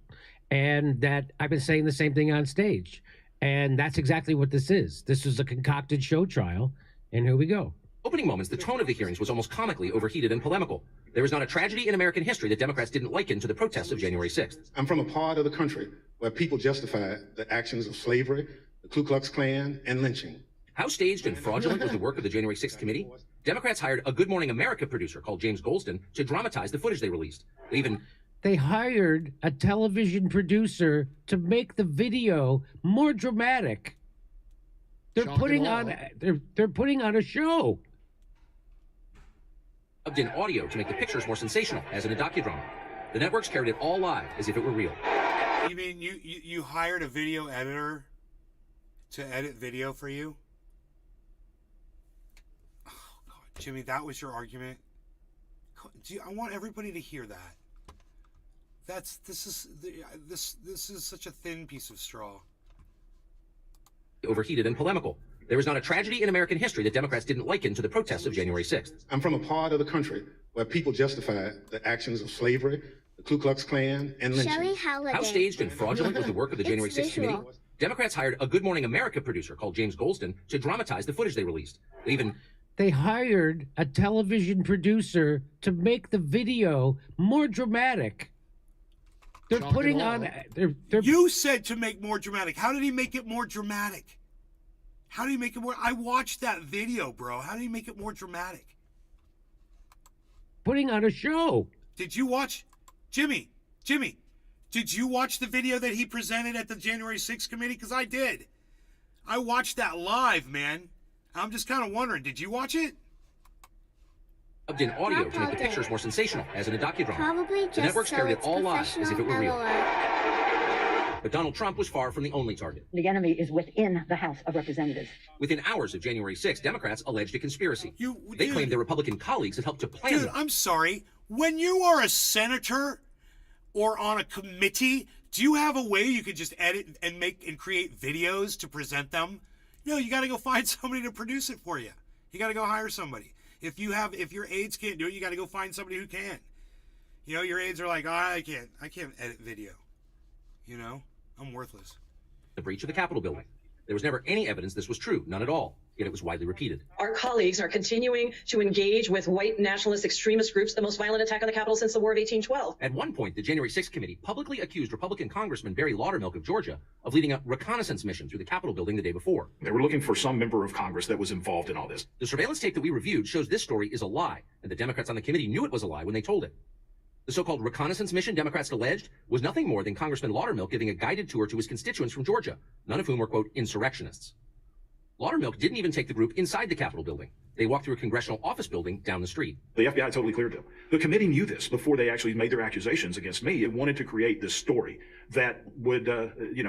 and that I've been saying the same thing on stage. And that's exactly what this is. This is a concocted show trial, and here we go. Opening moments, the tone of the hearings was almost comically overheated and polemical. There is not a tragedy in American history that Democrats didn't liken to the protests of January 6th. I'm from a part of the country where people justify the actions of slavery, the Ku Klux Klan, and lynching. How staged and fraudulent was the work of the January 6th committee? Democrats hired a Good Morning America producer called James Goldston to dramatize the footage they released. They hired a television producer to make the video more dramatic. They're Shock putting and on awe. they're putting on a show. Dubbed in audio to make the pictures more sensational, as in a docudrama. The networks carried it all live as if it were real. You mean you hired a video editor to edit video for you? Oh, God, Jimmy, that was your argument? I want everybody to hear that. This is such a thin piece of straw. Overheated and polemical. There is not a tragedy in American history that Democrats didn't liken to the protests of January 6th. I'm from a part of the country where people justify the actions of slavery, the Ku Klux Klan, and lynching. Shelley Halliday. How staged and fraudulent was the work of the It's January 6th committee? visual. Democrats hired a Good Morning America producer called James Goldston to dramatize the footage they released. They hired a television producer to make the video more dramatic. They're Shock and putting awe. on they're You said to make more dramatic. How did he make it more dramatic? How did he make it more? I watched that video, bro. How did he make it more dramatic? putting on a show. Did you watch, Jimmy, did you watch the video that he presented at the January 6th committee? Because I did. I watched that live, man. I'm just kind of wondering, did you watch it? Dubbed in audio to make the pictures more sensational, as in a docudrama. Probably just The networks so carried it it's all live as if it were real. professional But Donald Trump was far from the only target. The enemy is within the House of Representatives. Within hours of January 6th, Democrats alleged a conspiracy. They dude. claimed their Republican colleagues had helped to plan Dude, it. I'm sorry. When you are a senator or on a committee, do you have a way you could just edit and make and create videos to present them? No, you got to go find somebody to produce it for you. You got to go hire somebody. If your aides can't do it, you got to go find somebody who can. You know, your aides are like, oh, I can't edit video. You know, I'm worthless. The breach of the Capitol building. There was never any evidence this was true, none at all, yet it was widely repeated. Our colleagues are continuing to engage with white nationalist extremist groups, the most violent attack on the Capitol since the War of 1812. At one point, the January 6th committee publicly accused Republican Congressman Barry Laudermilk of Georgia of leading a reconnaissance mission through the Capitol building the day before. They were looking for some member of Congress that was involved in all this. The surveillance tape that we reviewed shows this story is a lie, and the Democrats on the committee knew it was a lie when they told it. The so-called reconnaissance mission Democrats alleged was nothing more than Congressman Laudermilk giving a guided tour to his constituents from Georgia, none of whom were, quote, insurrectionists. Laudermilk didn't even take the group inside the Capitol building. They walked through a congressional office building down the street. The FBI totally cleared them. The committee knew this before they actually made their accusations against me. It wanted to create this story that would,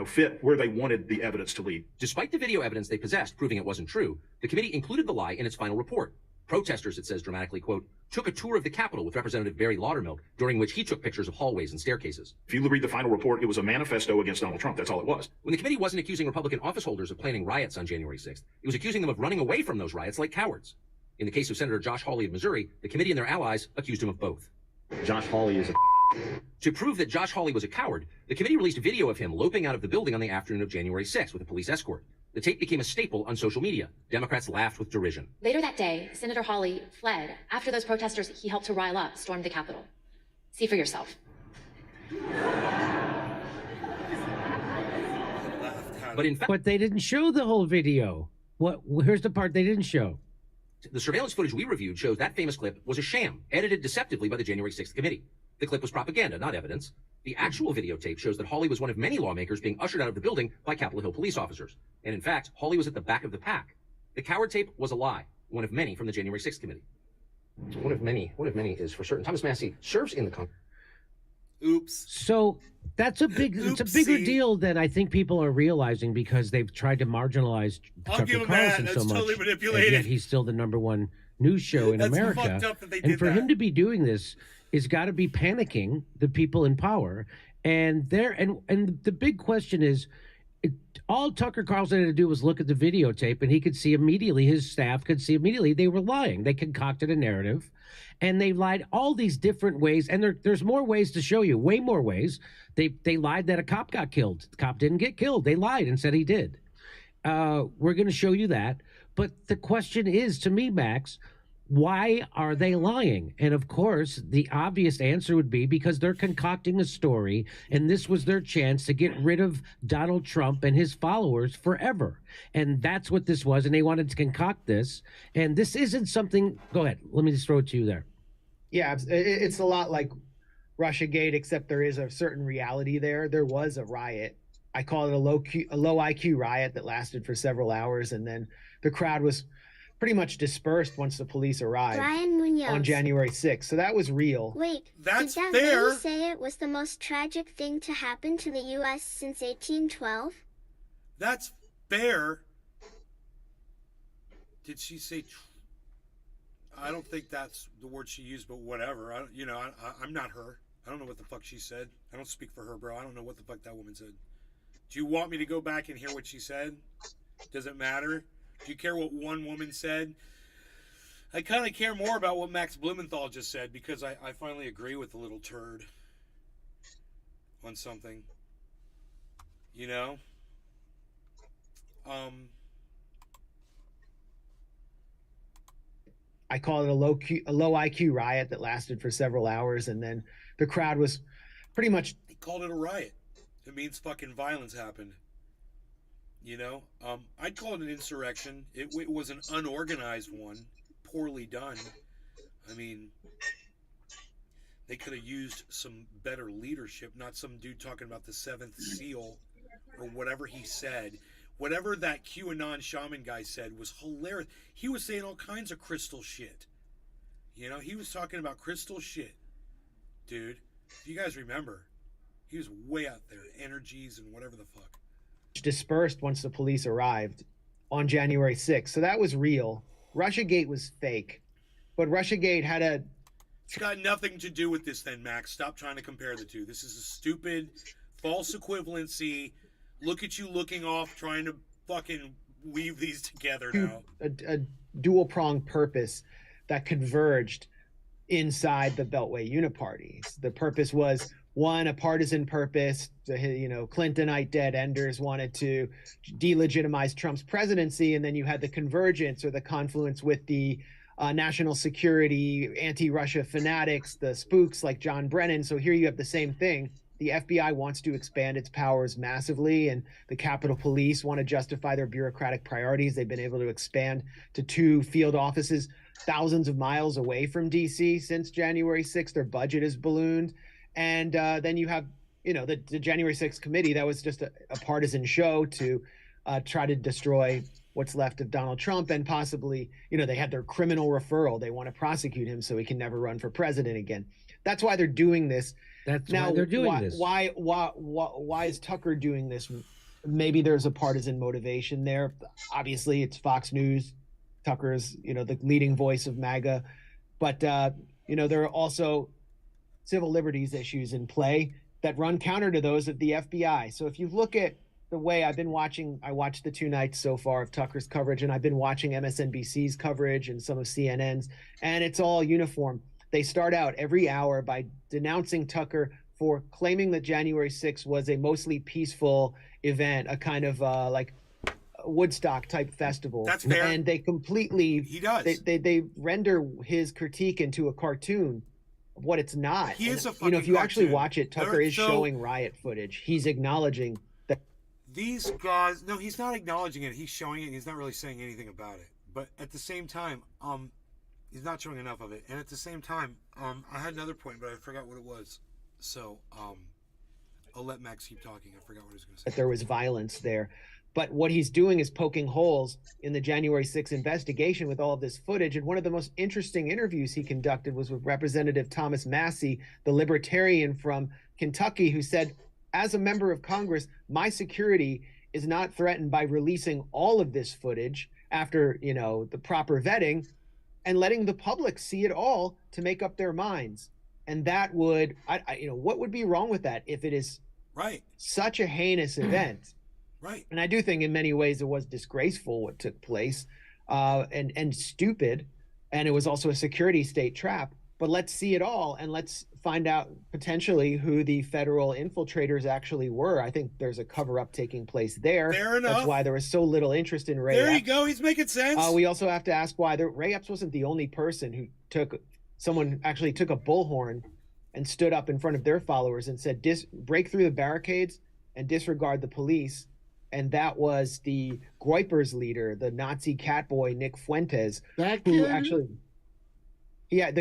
fit where they wanted the evidence to lead. Despite the video evidence they possessed proving it wasn't true, the committee included the lie in its final report. Protesters, it says dramatically, quote, took a tour of the Capitol with Representative Barry Laudermilk, during which he took pictures of hallways and staircases. If you read the final report, it was a manifesto against Donald Trump. That's all it was. When the committee wasn't accusing Republican office holders of planning riots on January 6th, it was accusing them of running away from those riots like cowards. In the case of Senator Josh Hawley of Missouri, the committee and their allies accused him of both. Josh Hawley is a To prove that Josh Hawley was a coward, the committee released a video of him loping out of the building on the afternoon of January 6th with a police escort. The tape became a staple on social media. Democrats laughed with derision. Later that day, Senator Hawley fled after those protesters he helped to rile up stormed the Capitol. See for yourself. But they didn't show the whole video. Here's the part they didn't show. The surveillance footage we reviewed shows that famous clip was a sham, edited deceptively by the January 6th committee. The clip was propaganda, not evidence. The actual videotape shows that Hawley was one of many lawmakers being ushered out of the building by Capitol Hill police officers. And in fact, Hawley was at the back of the pack. The coward tape was a lie, one of many from the January 6th committee. One of many is for certain. Thomas Massey serves in the Congress. Oops. So that's a it's a bigger deal than I think people are realizing because they've tried to marginalize Tucker Carlson so much. Totally manipulated. And yet he's still the #1 news show in America. Fucked up that they and did for him to be doing this is got to be panicking the people in power. And the big question is, all Tucker Carlson had to do was look at the videotape, and he could see immediately, his staff could see immediately they were lying. They concocted a narrative, and they lied all these different ways. And there's more ways to show you, way more ways. They lied that a cop got killed. The cop didn't get killed. They lied and said he did. We're going to show you that. But the question is, to me, Max, why are they lying? And of course, the obvious answer would be because they're concocting a story, and this was their chance to get rid of Donald Trump and his followers forever. And that's what this was, and they wanted to concoct this. And this isn't something... Go ahead. Let me just throw it to you there. Yeah, it's a lot like Russiagate, except there is a certain reality there. There was a riot. I call it a low IQ riot that lasted for several hours, and then the crowd was pretty much dispersed once the police arrived on January 6th. So that was real. Wait, that's did that fair. lady say it was the most tragic thing to happen to the U.S. since 1812? That's fair. Did she say? I don't think that's the word she used, but whatever. I'm not her. I don't know what the fuck she said. I don't speak for her, bro. I don't know what the fuck that woman said. Do you want me to go back and hear what she said? Does it matter? Do you care what one woman said? I kind of care more about what Max Blumenthal just said because I finally agree with the little turd on something. You know? I call it a low IQ riot that lasted for several hours, and then the crowd was pretty much... He called it a riot. It means fucking violence happened. You know, I'd call it an insurrection. It was an unorganized one, poorly done. I mean, they could have used some better leadership, not some dude talking about the seventh seal or whatever he said. Whatever that QAnon shaman guy said was hilarious. He was saying all kinds of crystal shit. You know, he was talking about crystal shit. Dude, if you guys remember, he was way out there. Energies and whatever the fuck. Dispersed once the police arrived on January 6th. So that was real. Russiagate was fake. But Russiagate had a... It's got nothing to do with this then, Max. Stop trying to compare the two. This is a stupid, false equivalency. Look at you looking off, trying to fucking weave these together now. A dual-pronged purpose that converged inside the Beltway Uniparty. The purpose was, one, a partisan purpose. Clintonite dead enders wanted to delegitimize Trump's presidency, and then you had the convergence or the confluence with the national security, anti-Russia fanatics, the spooks like John Brennan. So here you have the same thing. The FBI wants to expand its powers massively, and the Capitol Police want to justify their bureaucratic priorities. They've been able to expand to 2 field offices thousands of miles away from D.C. since January 6th. Their budget is ballooned. And then you have, the January 6th committee. That was just a partisan show to try to destroy what's left of Donald Trump, and possibly, they had their criminal referral. They want to prosecute him so he can never run for president again. That's why they're doing this. That's why they're doing this. Why is Tucker doing this? Maybe there's a partisan motivation there. Obviously, it's Fox News. Tucker's, the leading voice of MAGA. But, there are also civil liberties issues in play that run counter to those of the FBI. So if you look at the way I watched the 2 nights so far of Tucker's coverage, and I've been watching MSNBC's coverage and some of CNN's, and it's all uniform. They start out every hour by denouncing Tucker for claiming that January 6th was a mostly peaceful event, a kind of like Woodstock type festival. That's fair. And they completely, he does. They render his critique into a cartoon of what it's not. He is a if fucking you actually cartoon. watch it, Tucker is showing riot footage. He's acknowledging that. These guys, no, he's not acknowledging it. He's showing it. He's not really saying anything about it. But at the same time, he's not showing enough of it. And at the same time, I had another point, but I forgot what it was. So, I'll let Max keep talking. I forgot what he was going to say. That there was violence there. But what he's doing is poking holes in the January 6th investigation with all of this footage. And one of the most interesting interviews he conducted was with Representative Thomas Massey, the libertarian from Kentucky, who said, as a member of Congress, my security is not threatened by releasing all of this footage after, the proper vetting, and letting the public see it all to make up their minds. And that would, what would be wrong with that if it is right such a heinous event? Right. And I do think in many ways it was disgraceful what took place, and stupid, and it was also a security state trap. But let's see it all, and let's find out potentially who the federal infiltrators actually were. I think there's a cover-up taking place there. Fair enough. That's why there was so little interest in Ray There Epps. you go. He's making sense. We also have to ask why Ray Epps wasn't the only person who someone actually took a bullhorn and stood up in front of their followers and said, break through the barricades and disregard the police. And that was the Groypers leader, the Nazi catboy Nick Fuentes, the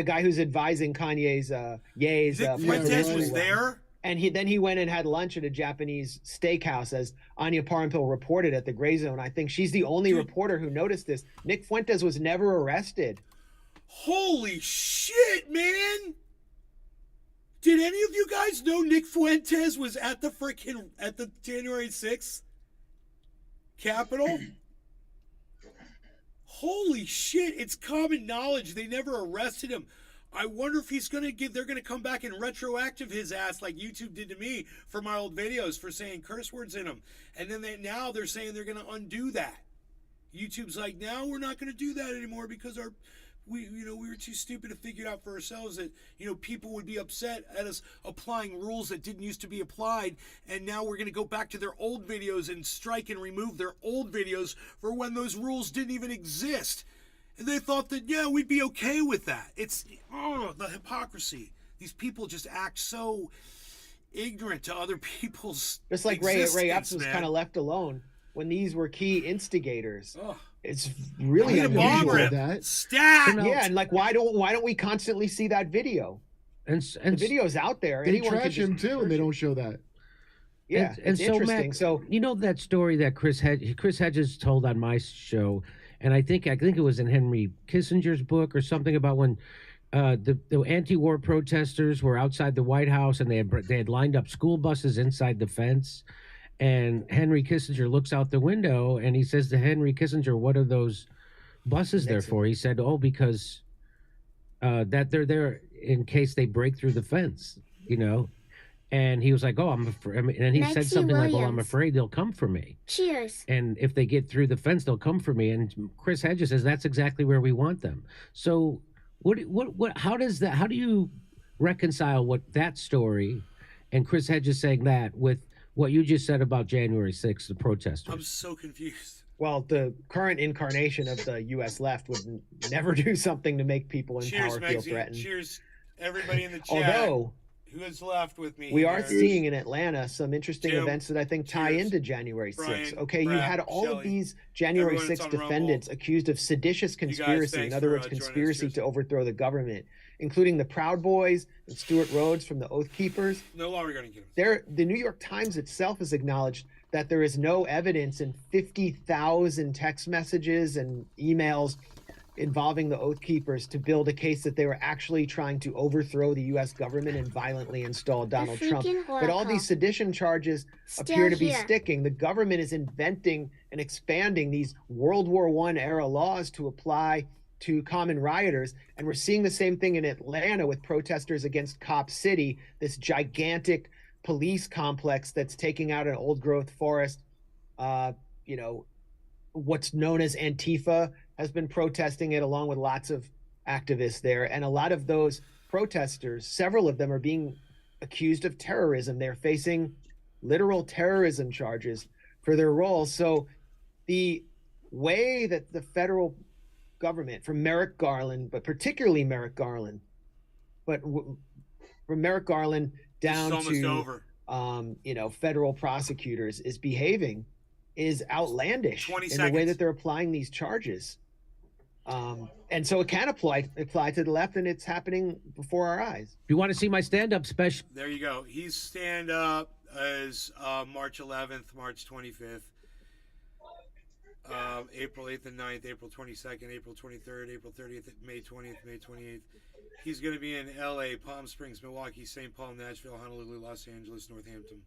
guy who's advising Kanye's Ye's. Nick Fuentes was there, and he went and had lunch at a Japanese steakhouse, as Anya Parampil reported at the Gray Zone. I think she's the only reporter who noticed this. Nick Fuentes was never arrested. Holy shit, man! Did any of you guys know Nick Fuentes was at the January 6th Capitol? Holy shit, it's common knowledge. They never arrested him. I wonder if they're gonna come back and retroactive his ass like YouTube did to me for my old videos for saying curse words in them. And then now they're saying they're gonna undo that. YouTube's like, now we're not gonna do that anymore because we were too stupid to figure it out for ourselves that, people would be upset at us applying rules that didn't used to be applied. And now we're going to go back to their old videos and strike and remove their old videos for when those rules didn't even exist. And they thought that, we'd be okay with that. It's, the hypocrisy. These people just act so ignorant to other people's Just like Ray Epps was kind of left alone when these were key instigators. Oh. It's really unusual. Stat. Yeah, and why don't we constantly see that video? And the video's out there. They trash him too, and they don't show that. Yeah, it's so interesting. Matt, so that story that Chris Hedges told on my show, and I think it was in Henry Kissinger's book or something about when the anti-war protesters were outside the White House and they had lined up school buses inside the fence. And Henry Kissinger looks out the window and he says to Henry Kissinger, what are those buses there for? He said, because that they're there in case they break through the fence, And he was like, "Oh, I'm afraid." And he said Lexi something like, "Well, I'm Williams. afraid they'll come for me. Cheers. And if they get through the fence, they'll come for me." And Chris Hedges says that's exactly where we want them. So, what? How does that? How do you reconcile what that story and Chris Hedges saying that with what you just said about January 6th, the protesters? I'm so confused. Well, the current incarnation of the U.S. left would never do something to make people in Cheers, power feel Magazine. threatened. Cheers, everybody in the chat. Although who is left with me? we here? are seeing in Atlanta some interesting Jim, events that I think tie cheers. into January 6th. Brian, Okay, you Brad, had all Shelley, of these January everyone that's 6th on Rumble. defendants accused of seditious conspiracy. thanks In other for, words, joining us. conspiracy Cheers. to overthrow the government, including the Proud Boys and Stuart Rhodes from the Oath Keepers. No longer going to get him. The New York Times itself has acknowledged that there is no evidence in 50,000 text messages and emails involving the Oath Keepers to build a case that they were actually trying to overthrow the U.S. government and violently install Donald Trump. freaking But all Oracle. these sedition charges Still appear to be here. sticking. The government is inventing and expanding these World War I era laws to apply to common rioters. And we're seeing the same thing in Atlanta with protesters against Cop City, this gigantic police complex that's taking out an old growth forest. What's known as Antifa has been protesting it along with lots of activists there. And a lot of those protesters, several of them are being accused of terrorism. They're facing literal terrorism charges for their role. So the way that the federal government, from Merrick Garland, but particularly Merrick Garland, but from Merrick Garland down It's almost to over. federal prosecutors is behaving is outlandish 20 in the way seconds. that they're applying these charges. And so it can apply to the left, and it's happening before our eyes. If you want to see my stand-up special, There you go. He's stand up as March 11th, March 25th, April 8th and 9th, April 22nd, April 23rd, April 30th, May 20th, May 28th. He's going to be in LA, Palm Springs, Milwaukee, St. Paul, Nashville, Honolulu, Los Angeles, Northampton.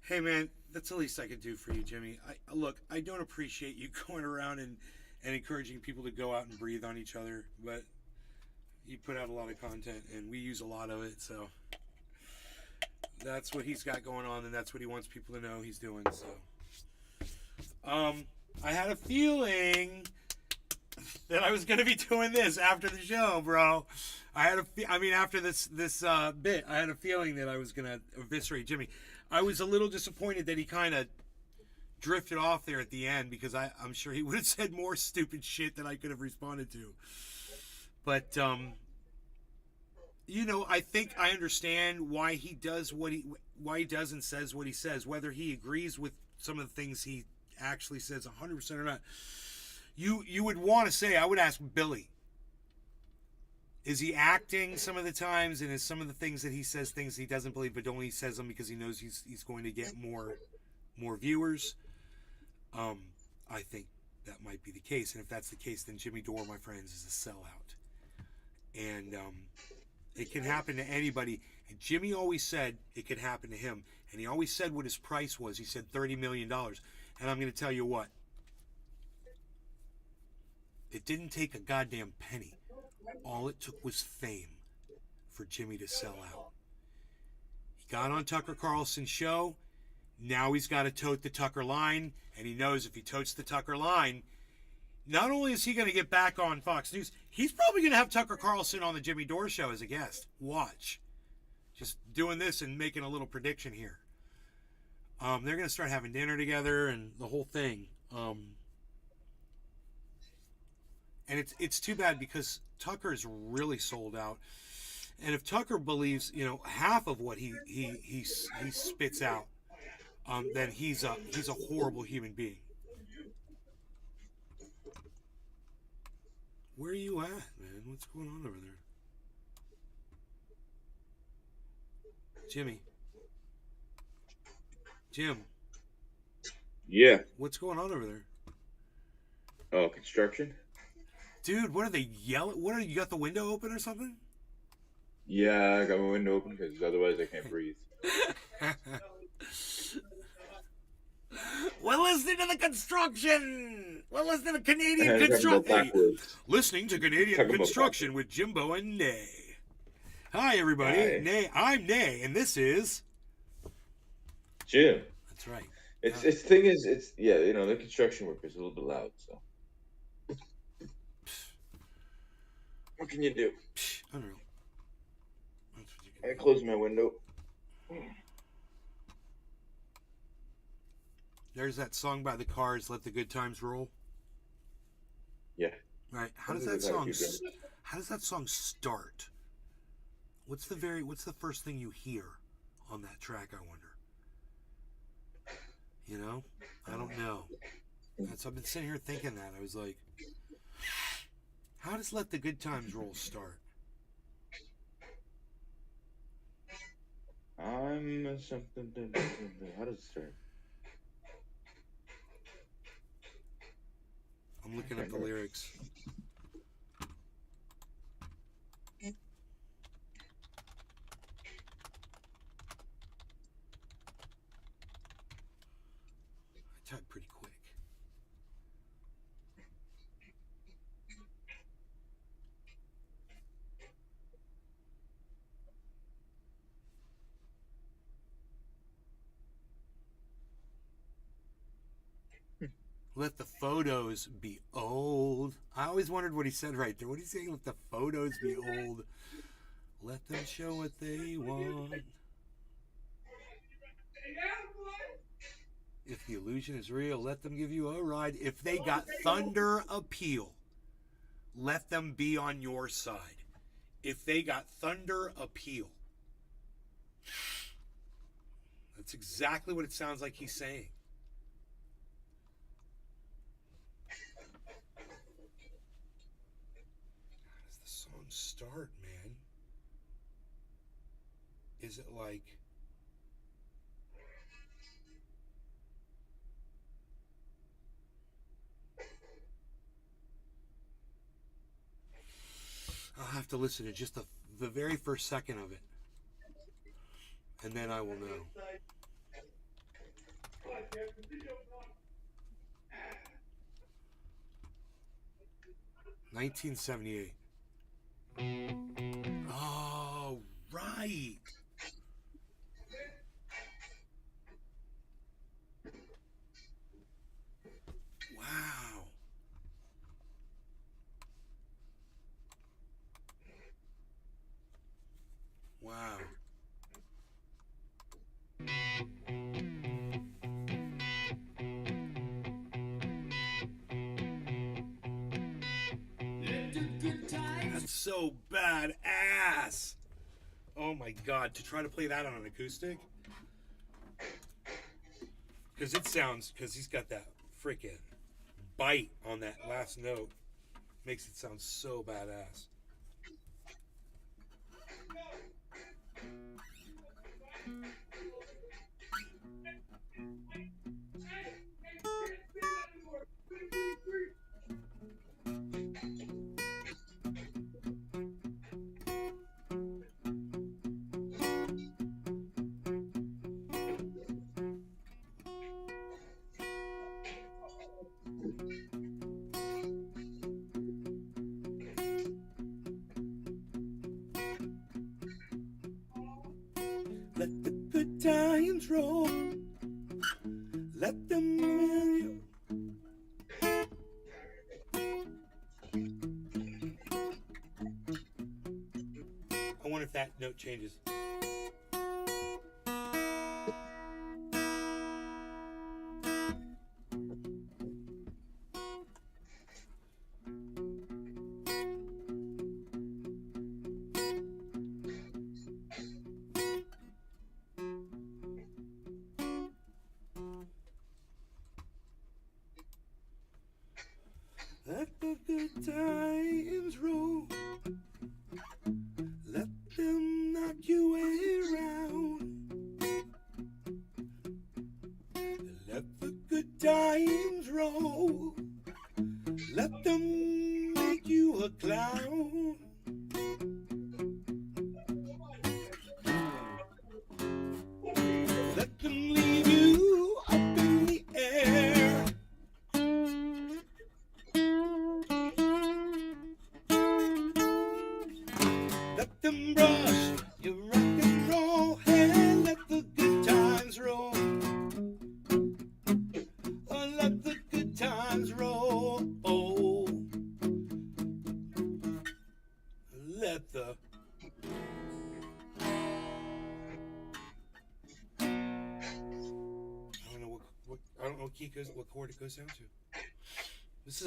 Hey, man, that's the least I could do for you, Jimmy. Look, I don't appreciate you going around and encouraging people to go out and breathe on each other, but you put out a lot of content, and we use a lot of it, so that's what he's got going on, and that's what he wants people to know he's doing, so. I had a feeling that I was going to be doing this after the show, bro. After this bit, I had a feeling that I was going to eviscerate Jimmy. I was a little disappointed that he kind of drifted off there at the end, because I'm sure he would have said more stupid shit that I could have responded to. But, I think I understand why he does why he does and says what he says, whether he agrees with some of the things he actually says 100% or not. You would want to say, I would ask Billy, is he acting some of the times, and is some of the things that he says things he doesn't believe, but only says them because he knows he's going to get more viewers? I think that might be the case, and if that's the case, then Jimmy Dore, my friends, is a sellout, and it can happen to anybody. And Jimmy always said it could happen to him, and he always said what his price was. He said $30 million, and I'm going to tell you what, it didn't take a goddamn penny. All it took was fame for Jimmy to sell out. He got on Tucker Carlson's show. Now he's got to tote the Tucker line, and he knows if he totes the Tucker line, not only is he going to get back on Fox News, he's probably going to have Tucker Carlson on the Jimmy Dore show as a guest. Watch. Just doing this and making a little prediction here. They're going to start having dinner together and the whole thing. And it's too bad, because Tucker is really sold out. And if Tucker believes, half of what he spits out, then he's a horrible human being. Where are you at, man? What's going on over there? Jimmy. Jim. Yeah. What's going on over there? Oh, construction? Dude, what are they yelling? You got the window open or something? Yeah, I got my window open because otherwise I can't breathe. We're listening to the construction. We're listening to Canadian construction. Listening to Canadian construction with Jimbo and Nay. Hi, everybody. Hi. Nay, I'm Nay, and this is Jim. That's right. It's thing is, it's the construction workers a little bit loud. So what can you do? Unreal. I close my window. There's that song by the Cars, "Let the Good Times Roll." Yeah. Right. How does that song start? What's the first thing you hear on that track, I wonder? You know? I don't know. I've been sitting here thinking that. I was like, how does "Let the Good Times Roll" start? I'm something. How does it start? I'm looking at the lyrics. I type pretty quick. Let the photos be old. I always wondered what he said right there. What did he say? Let the photos be old. Let them show what they want. If the illusion is real, let them give you a ride. If they got thunder appeal, let them be on your side. If they got thunder appeal. That's exactly what it sounds like he's saying. How does the song start, man? Is it like... I'll have to listen to just the very first second of it. And then I will know. $1978. Oh, right. Wow. Wow. That's so badass. Oh my god, to try to play that on an acoustic? Because he's got that freaking bite on that last note. Makes it sound so badass. Let the good times roll. Let them roll. I wonder if that note changes. Let the good times roll. Let them knock you around. Let the good times roll. Let them make you a clown. Let them leave you up in the air. Let them brush You rock and roll and let the good times roll. Oh, let the good times roll. Oh, let the. I don't know what key goes, what chord it goes down to.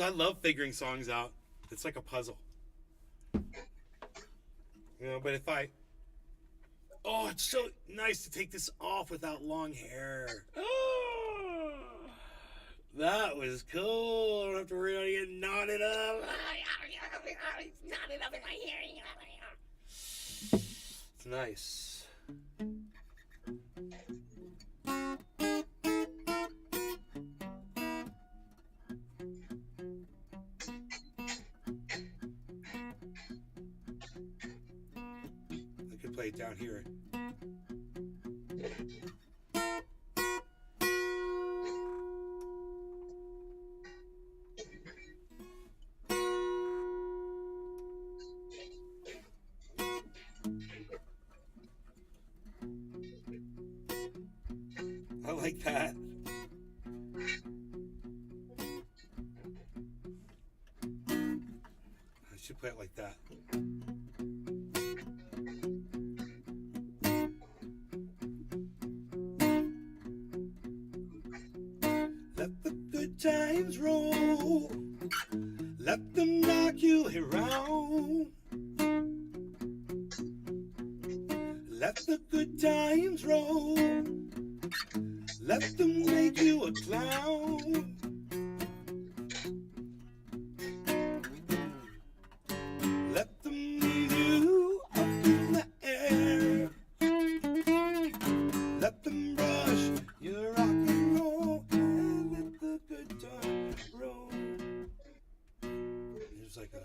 I love figuring songs out. It's like a puzzle. You know, but if I. Oh, it's so nice to take this off without long hair. Oh, that was cool. I don't have to worry about getting knotted up. Knotted up in my hair. It's nice. I could play it down here. I like that. I should play it like that. Let the good times roll. Let them knock you around. Let the good times roll. Let them make you a clown. Let them leave you up in the air. Let them brush your rock and roll and let the good time roll. There's like a.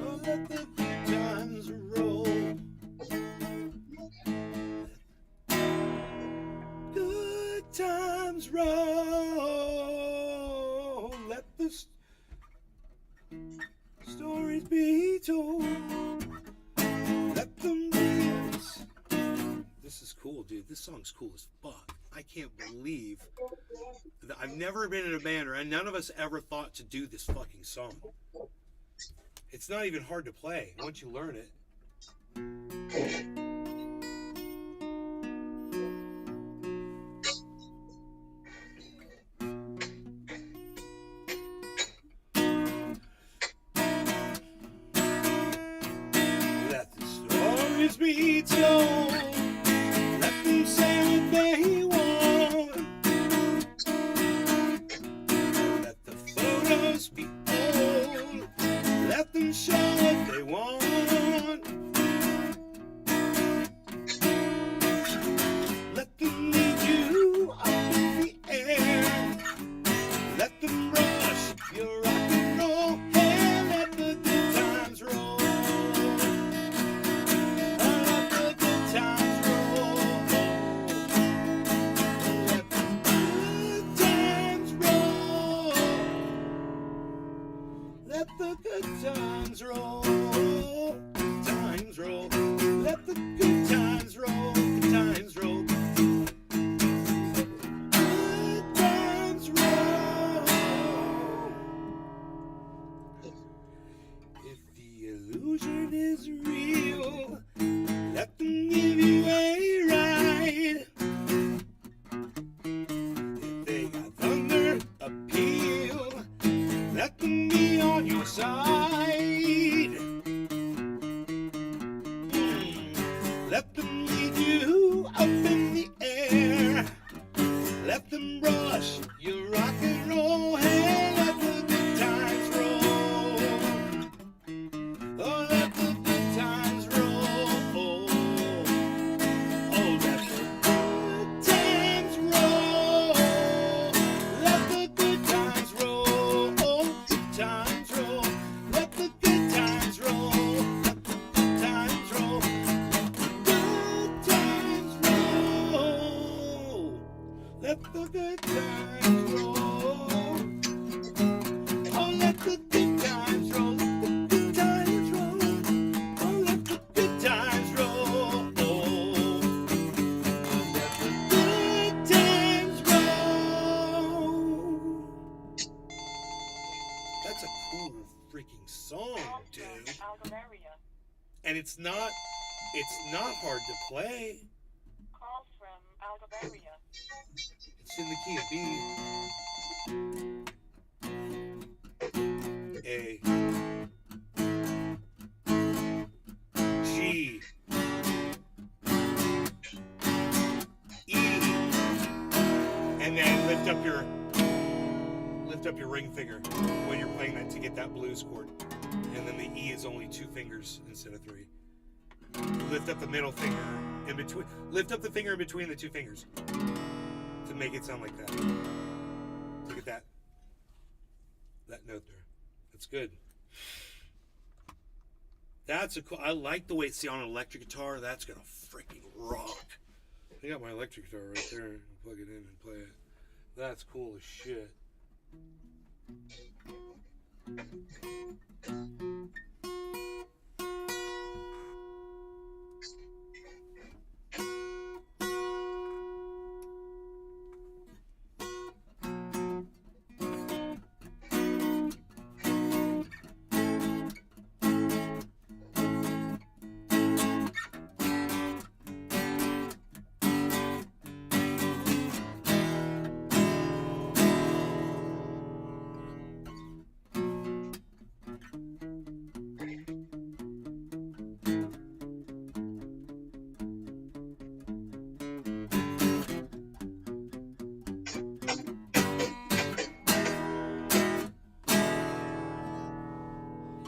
Oh, let the good times roll. Good times roll. Let the stories be told. Let them dance. This is cool, dude. This song's cool as fuck. I can't believe that I've never been in a band, and none of us ever thought to do this fucking song. It's not even hard to play once you learn it. Let the stories be told. Let them say what they want. Let the photos be old. Let them show what they want. Let them lead you up in the air. Let them rush your rock and roll and let the good times roll. Let the good times roll. Let the good times roll. Let the good times roll. Times roll. Let the good times roll. Times roll. Good times roll. If the illusion is real, let them give you a ride. If they got thunder appeal, let them be on your side. Let them lead you up in the air. Let them brush your rock and roll and let the good times roll. Oh, let the good times roll. Oh, let the good times roll. Let the good times roll. Oh, good times roll. Let the good times roll. Let the good times roll. Let the good times roll. Let the good times roll. Oh, let the good times roll. Let the good times roll. Oh, let the good times roll. Let the good times roll. That's a cool freaking song, dude. And it's not hard to play. It's in the key of B. A, G, E, and then lift up your ring finger when you're playing that to get that blues chord. And then the E is only 2 fingers instead of 3. Lift up the middle finger in between. Lift up the finger in between the 2 fingers to make it sound like that. To get that note there. That's good. That's a cool. I like the way it's on an electric guitar. That's gonna freaking rock. I got my electric guitar right there. Plug it in and play it. That's cool as shit.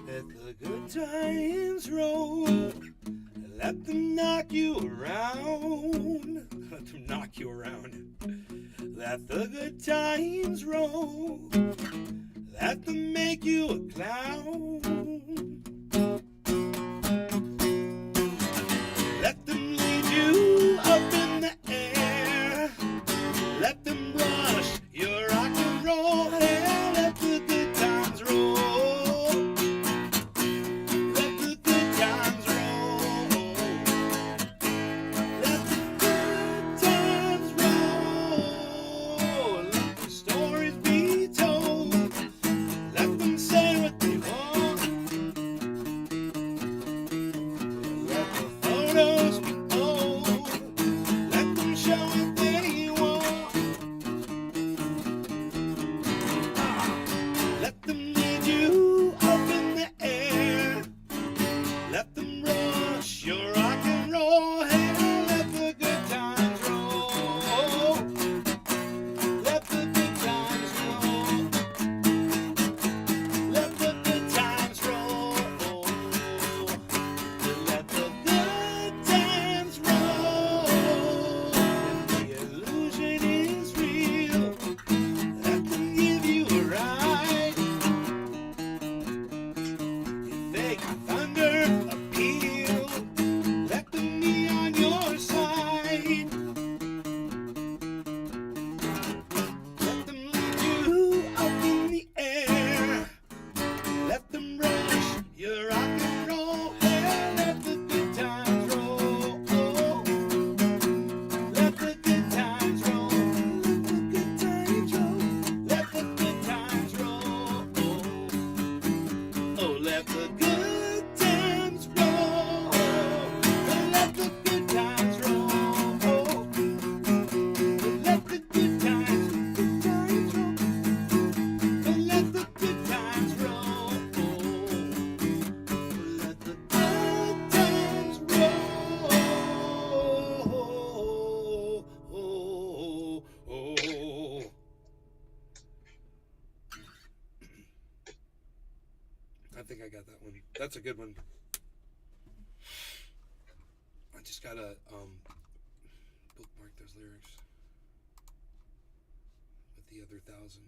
Let the good times roll. Let them knock you around. Let them knock you around. Let the good times roll. Let them make you a clown. Let them lead you up in the air. Let them rush your rock and roll hair. Let the good times roll. Let the good times roll. Let the good times roll. Let the stories be told. Let them say what they want. Let the photos be old. Let them show what they want. Let them lead you up in the air. Let them rush your rock and roll hair. Let the good times roll. Let the good times roll. Let the good times roll. Let the good times roll. And the illusion is real. Let them give you a ride. If they got thunder appeal, let them be on your side. Let them lead you up in the air. Let them rush your rock and roll hair. Let the good times roll. Let the good times roll. Let the good times roll. Let the good times roll. Oh, let the good times roll. Oh, let the good times roll. Let the good times roll. Let the good times roll. I think I got that one. That's a good one. I just gotta bookmark those lyrics with the other 1,000.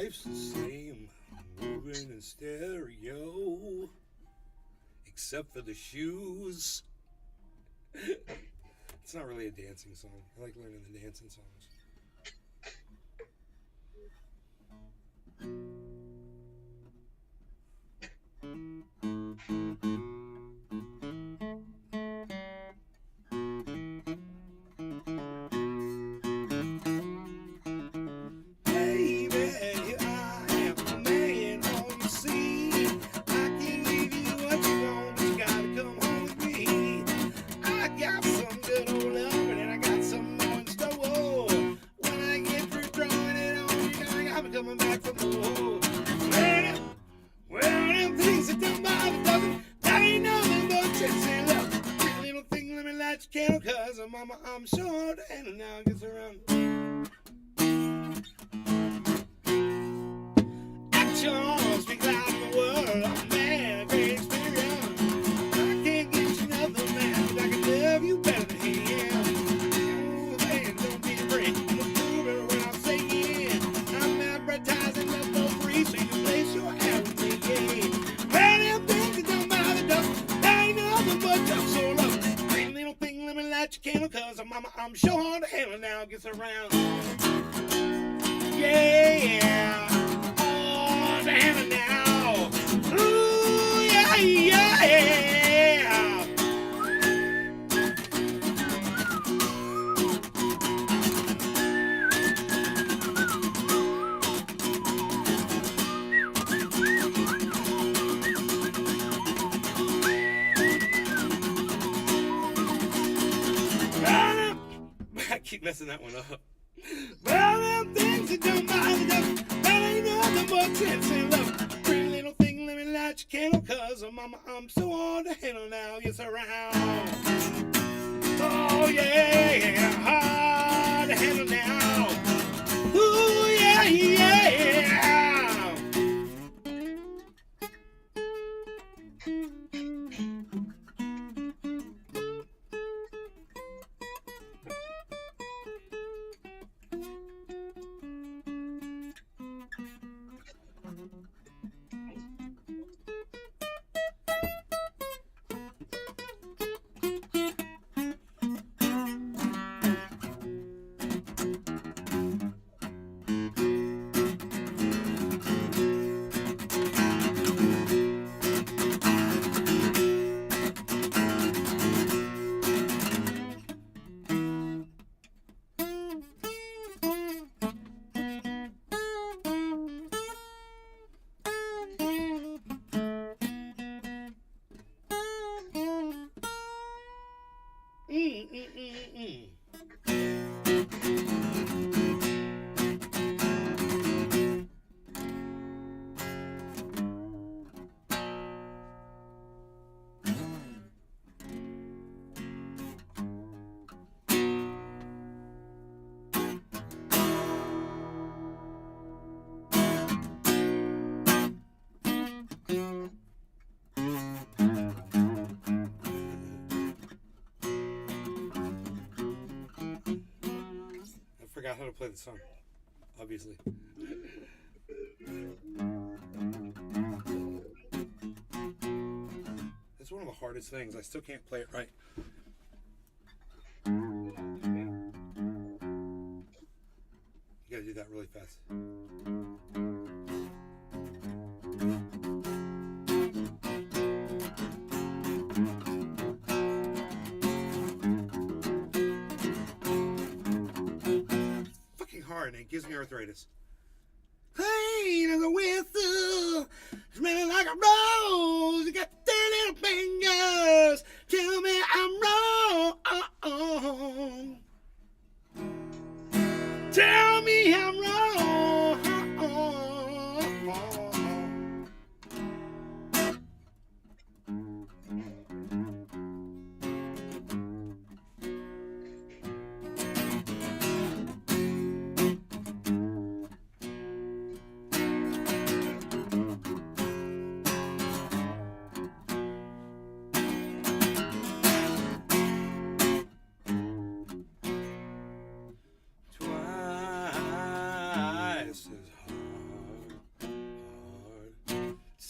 life's the same, moving in stereo, except for the shoes. It's not really a dancing song. I like learning the dancing songs. Cause mama, I'm short and now gets around. Action speak loud in the world. Oh man, great experience. I can't get you nothing, man, but I can love you better than him. Oh man, don't be afraid. Look through what I'm saying. I'm advertising love for free, so you can place your ad with me. Yeah. Well, them things that don't bother dust. That ain't nothing but just so love. Let me light your candle, cause mama, I'm sure hard to handle now gets around. Yeah, oh, the handle now. Ooh, yeah, yeah. I keep messing that one up. Well, them things that don't bother us, that ain't nothing but sense and love. Pretty little thing, let me light your candle, cause mama, I'm so hard to handle now. Yes, around. Oh, yeah, hard to handle now. Ooh, yeah, yeah. Forgot how to play the song, obviously. It's one of the hardest things. I still can't play it right. You gotta do that really fast. Hard and it gives me arthritis. Clean as a whistle, smelling like a rose. You got 10 little fingers. Tell me I'm wrong. Tell me I'm wrong. Twice as hard.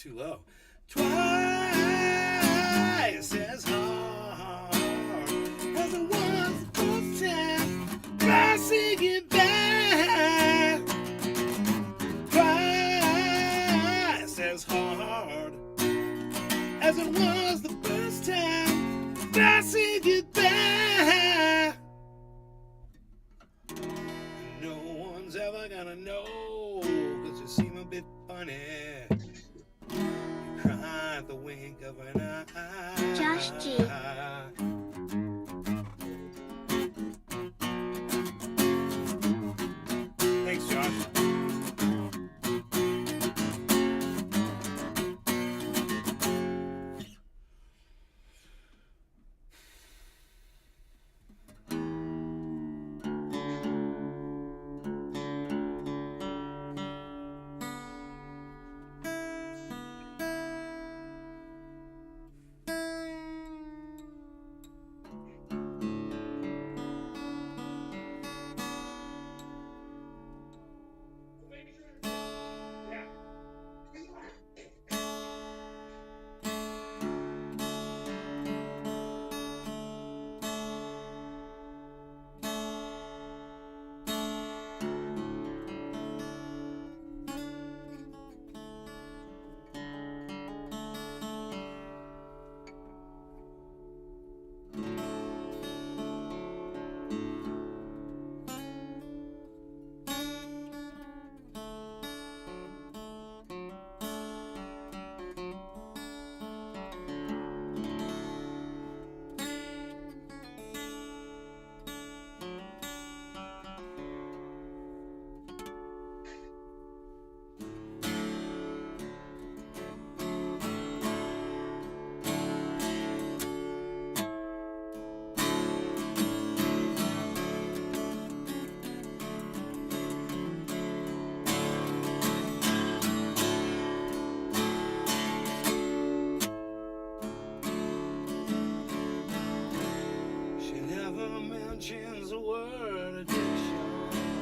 too low. Twice as hard as it was the first time. Passing it back. Twice as hard as it was the first time. Passing it back. No one's ever gonna know, 'cause you seem a bit funny. You cry at the wink of an eye. Josh G. Thanks, Josh.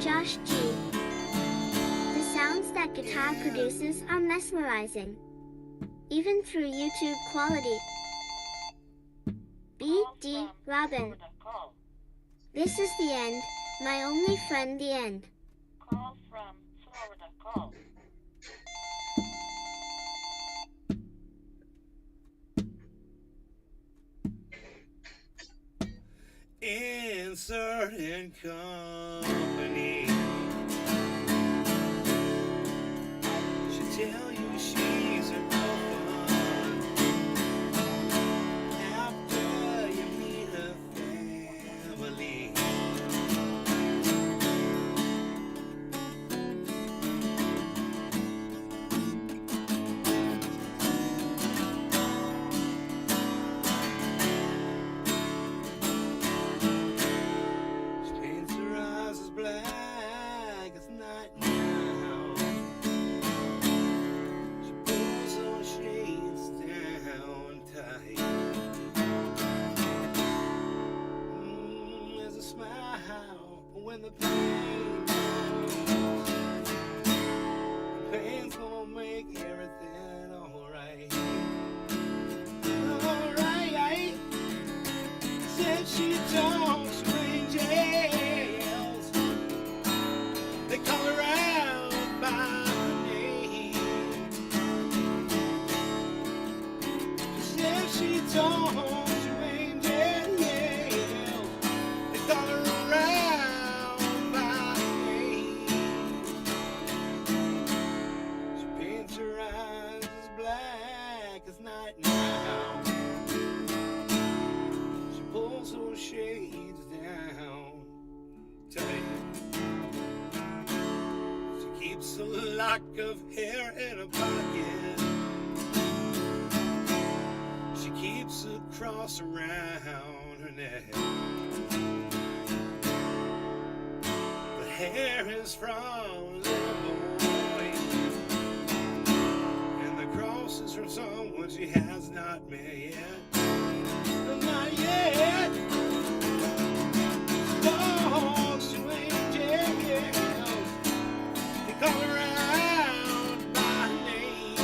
Josh G. The sounds that guitar produces are mesmerizing, even through YouTube quality. B.D. Robin. This is the end, my only friend, the end. Call from Florida. Call. In certain company, she'll tell you she's a girlfriend after you meet her family. When the pain comes, the pain's gonna make everything alright. Alright. Said she talks to angels. They call her out by her name. Said she talks to angels. They call her around. Shades down tight. She keeps a lock of hair in her pocket. She keeps a cross around her neck. The hair is from a little boy, and the cross is from someone she has not met yet. Not yet. Dogs to angels, they call her out by name.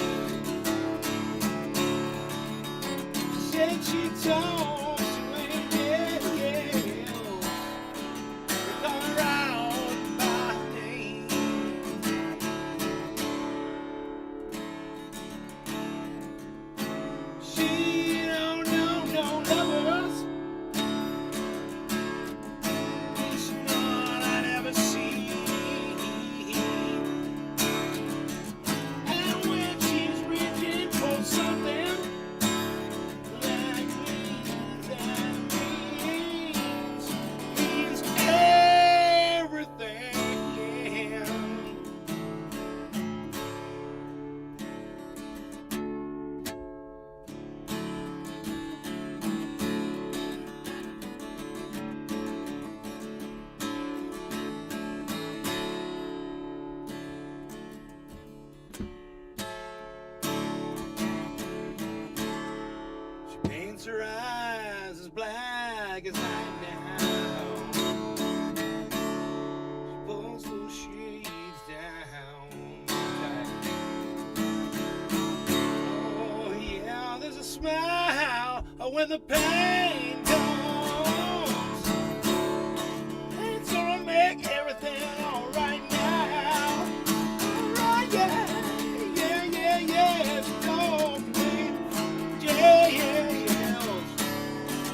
when the pain comes, it's gonna make everything alright now. Alright, yeah, yeah, yeah, yeah. It's gonna be jails.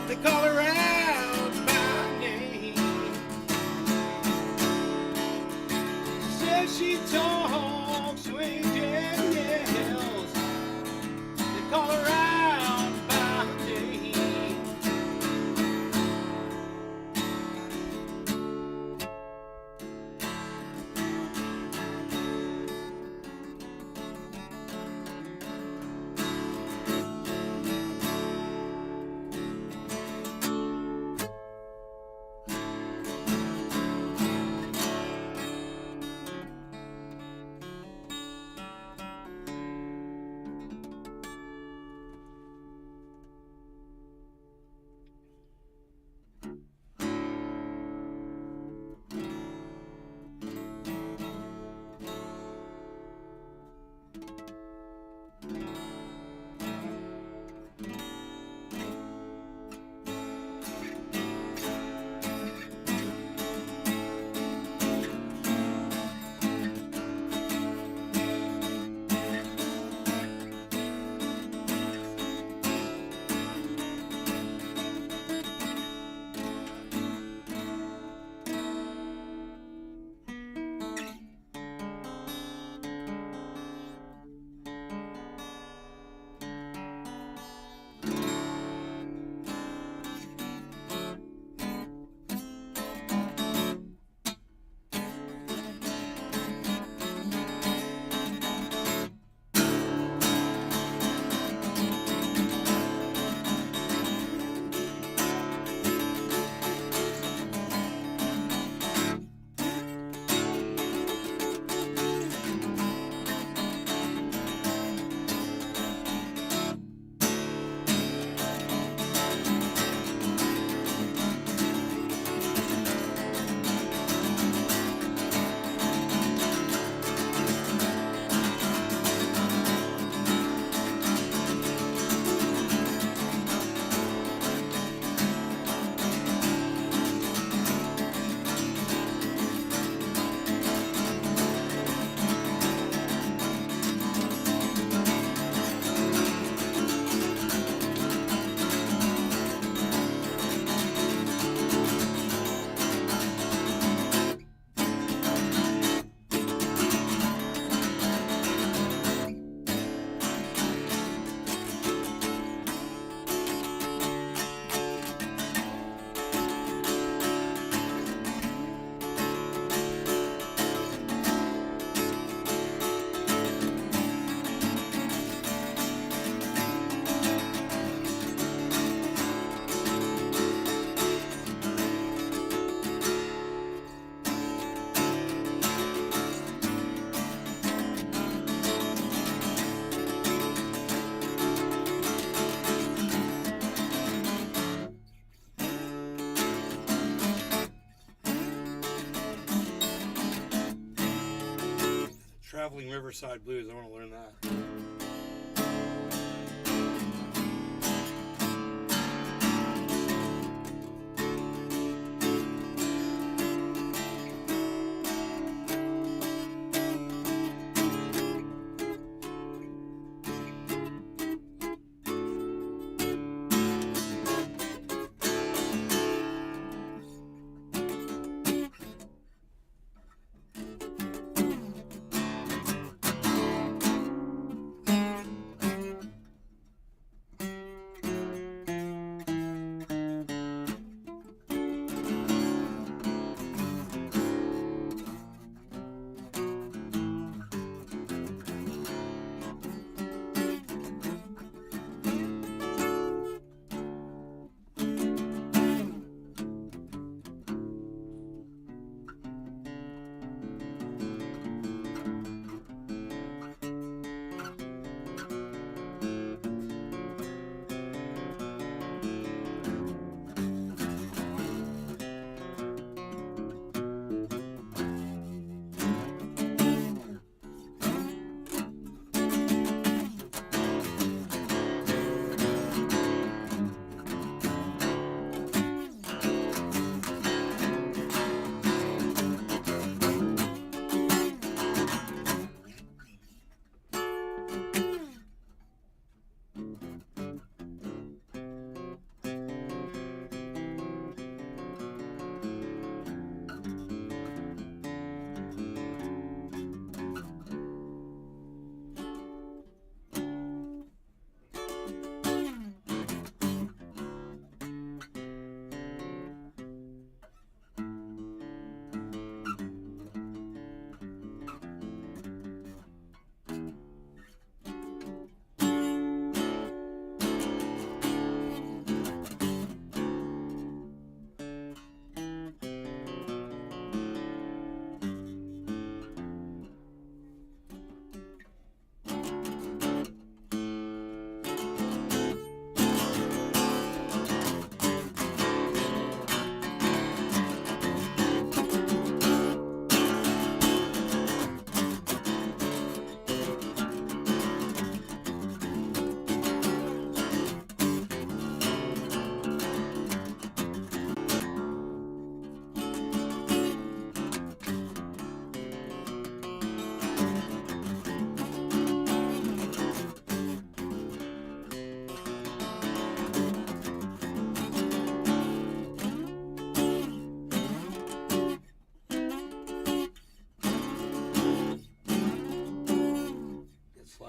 They call her out by name. She says she talks to angels. They call her out by name. Traveling Riverside Blues. I want to learn that.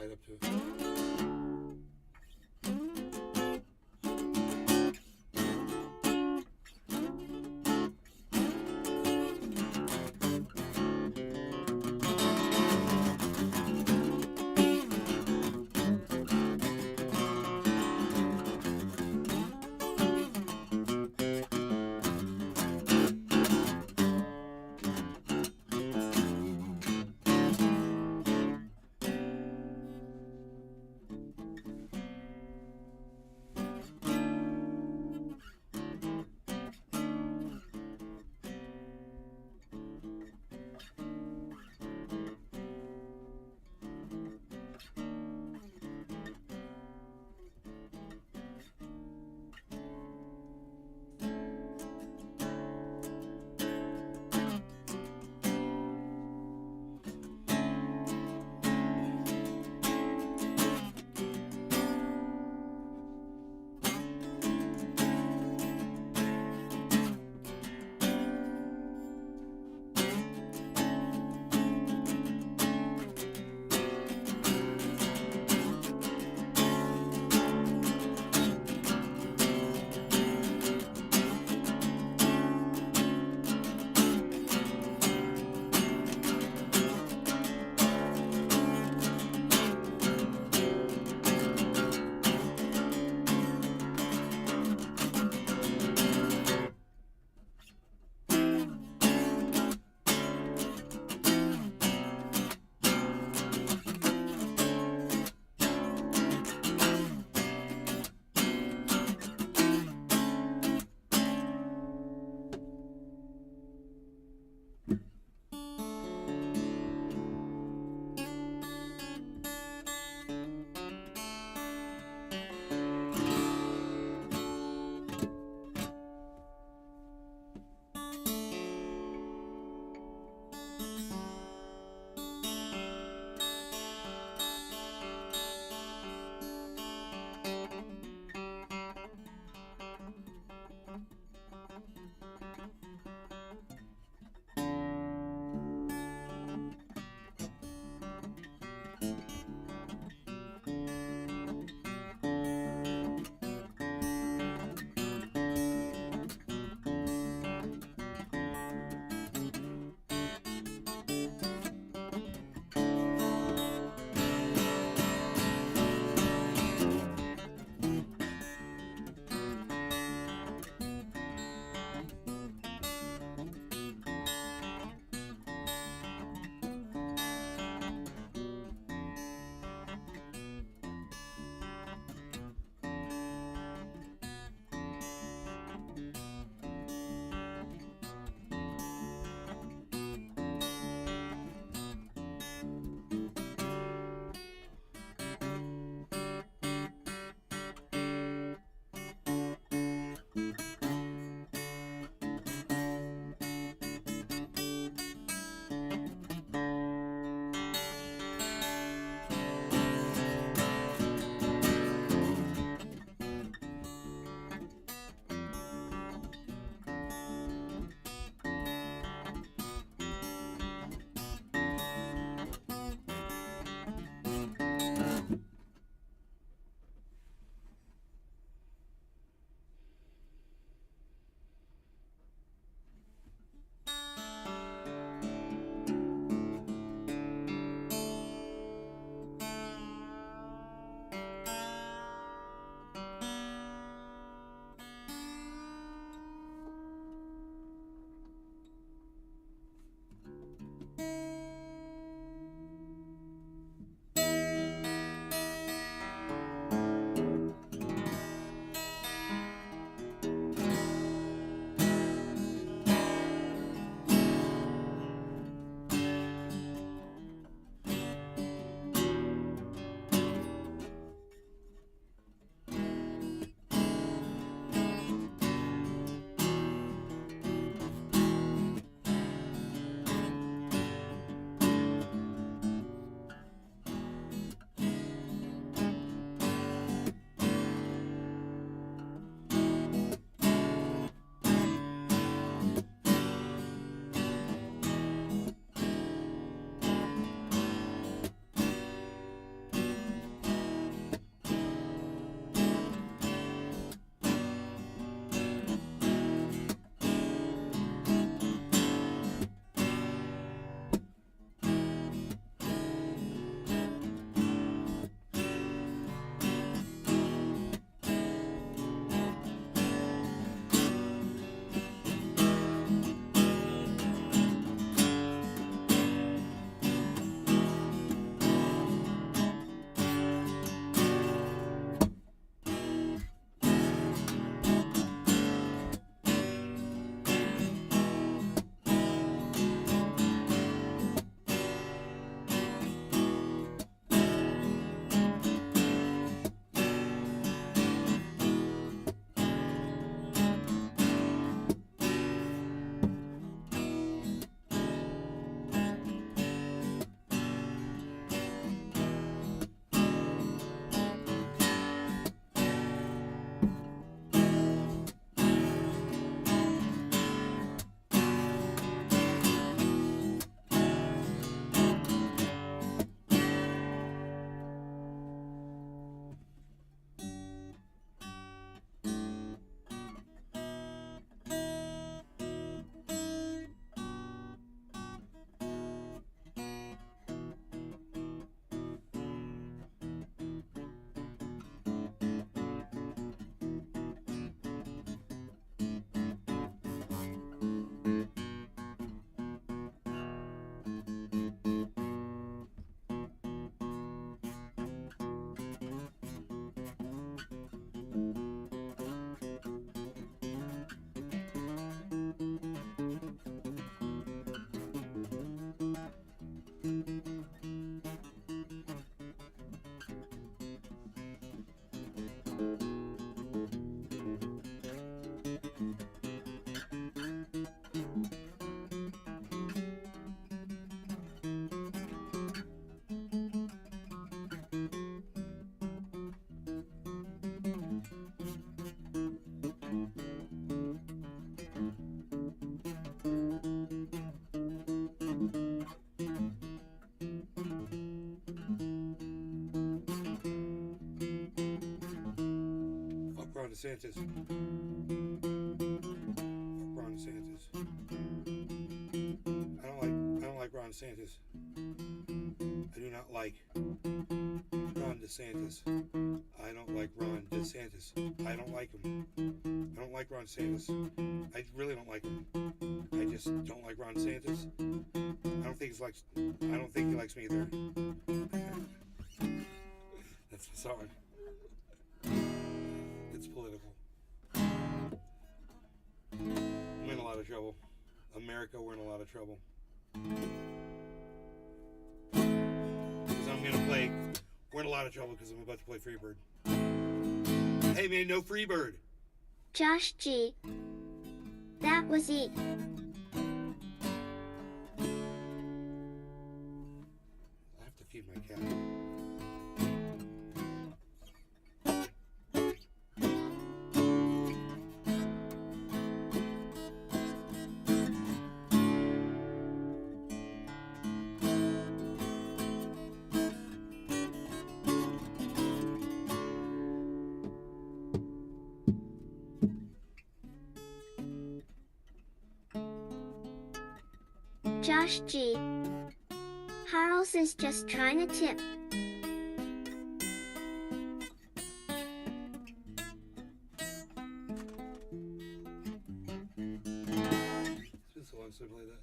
right up to it. Fuck Ron DeSantis. Fuck Ron DeSantis. I don't like Ron DeSantis. I do not like Ron DeSantis. I don't like Ron DeSantis. I don't like him. I don't like Ron DeSantis. I really don't like him. I just don't like Ron DeSantis. I don't think he likes me either. That's the song. It's political. I'm in a lot of trouble. America, we're in a lot of trouble. Because I'm gonna play. We're in a lot of trouble because I'm about to play Freebird. Hey man, no Freebird. Josh G. That was it. I have to feed my cat. Josh G. Harles is just trying to tip. It's been so long since I played that.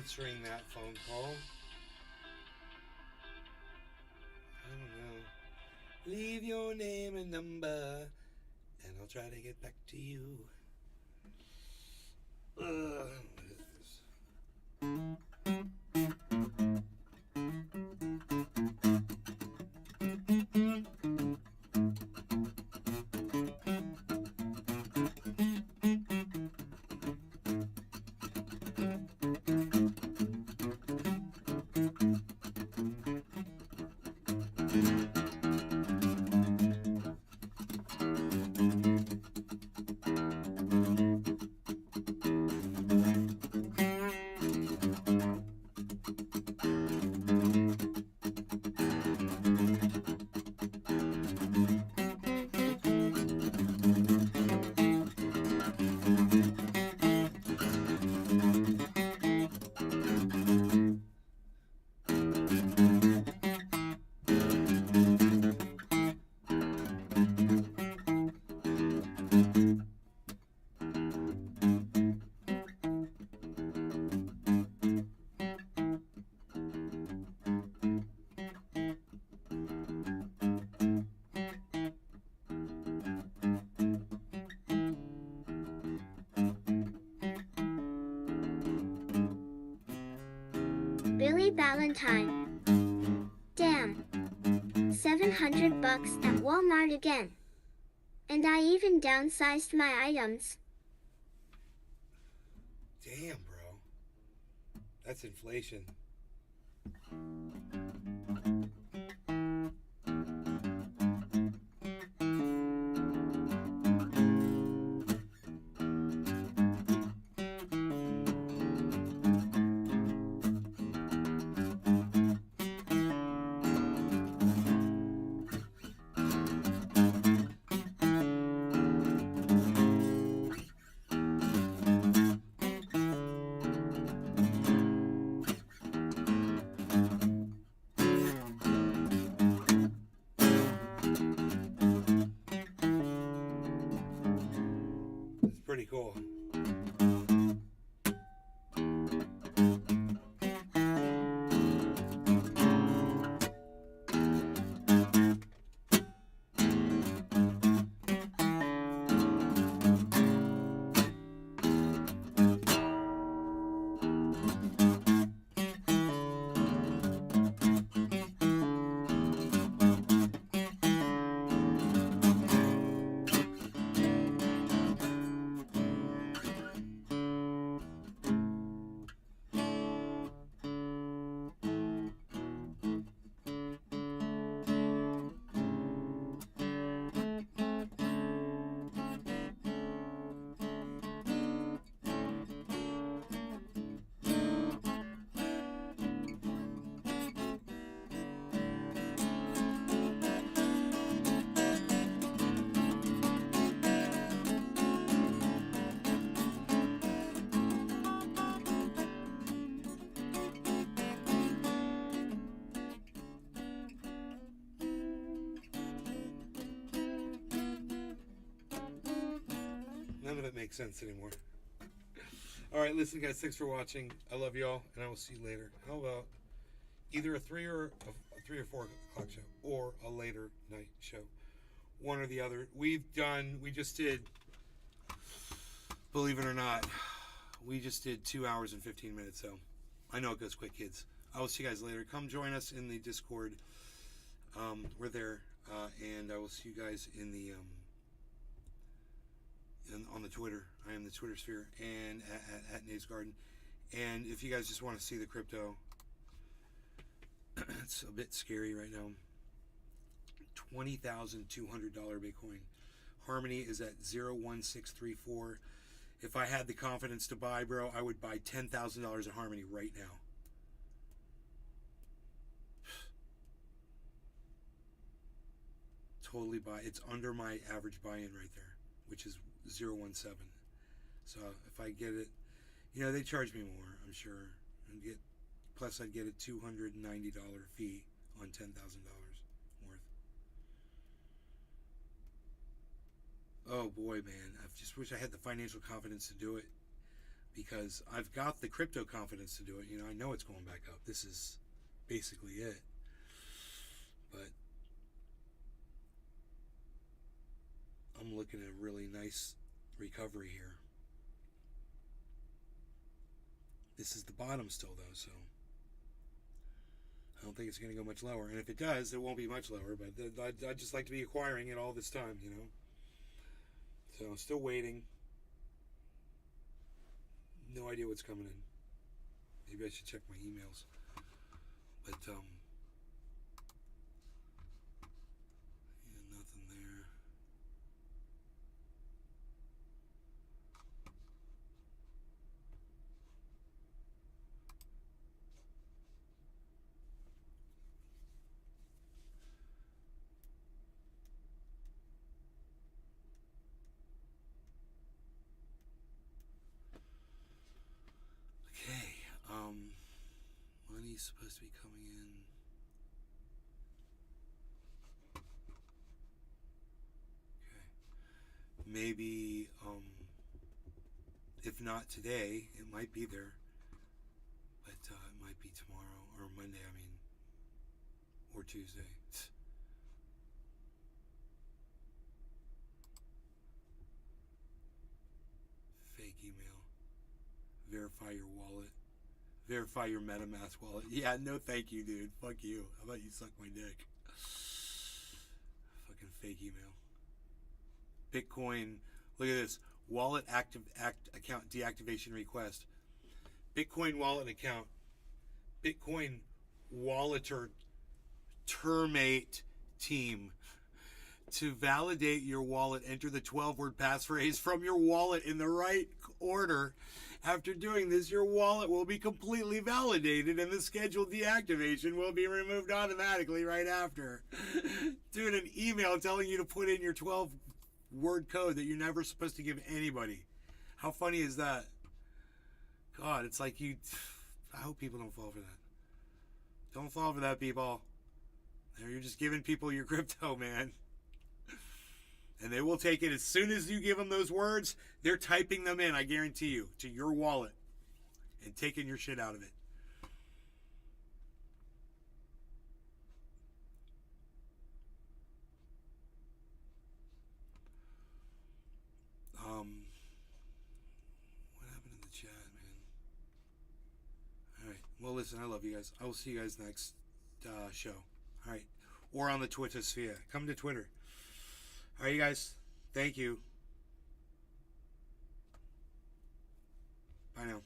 answering that phone call. I don't know. Leave your name and number, and I'll try to get back to you. What is this? Billy Valentine. Damn. $700 at Walmart again. And I even downsized my items. Damn, bro. That's inflation. Pretty cool. None of it makes sense anymore. All right, listen, guys. Thanks for watching. I love y'all, and I will see you later. How about either a 3 or 4 o'clock show, or a later night show, one or the other. We just did. Believe it or not, we just did 2 hours and 15 minutes. So I know it goes quick, kids. I will see you guys later. Come join us in the Discord. We're there, and I will see you guys in the. On the Twitter. I am the Twitter sphere and at Nave's Garden. And if you guys just want to see the crypto, it's a bit scary right now. $20,200 Bitcoin. Harmony is at 0.1634. If I had the confidence to buy, bro, I would buy $10,000 of Harmony right now. Totally buy. It's under my average buy-in right there, which is 0.17. So if I get it, you know, they charge me more, I'm sure. Plus I'd get a $290 fee on $10,000 worth. Oh boy, man, I just wish I had the financial confidence to do it. because I've got the crypto confidence to do it. You know, I know it's going back up. This is basically it. But I'm looking at a really nice recovery here. This is the bottom still, though, so I don't think it's going to go much lower. And if it does, it won't be much lower, but I'd just like to be acquiring it all this time, you know. So I'm still waiting. No idea what's coming in. Maybe I should check my emails. But, yeah, nothing there. Okay, money's supposed to be coming in. Okay. Maybe, if not today, it might be there. But, it might be tomorrow, or Monday, I mean, or Tuesday. Fake email. Verify your wallet. Verify your MetaMask wallet. Yeah, no thank you, dude. Fuck you. How about you suck my dick? Fucking fake email. Bitcoin. Look at this. Wallet account deactivation request. Bitcoin wallet account. Bitcoin walleter termate team. To validate your wallet, enter the 12-word passphrase from your wallet in the right order. After doing this, your wallet will be completely validated and the scheduled deactivation will be removed automatically right after. Dude, an email telling you to put in your 12-word code that you're never supposed to give anybody. How funny is that? God, it's like you... I hope people don't fall for that. Don't fall for that, people. You're just giving people your crypto, man. And they will take it as soon as you give them those words. They're typing them in, I guarantee you, to your wallet and taking your shit out of it. What happened in the chat, man? All right. Well, listen, I love you guys. I will see you guys next show. All right. Or on the Twitter sphere. Come to Twitter. All right, you guys. Thank you. Bye now.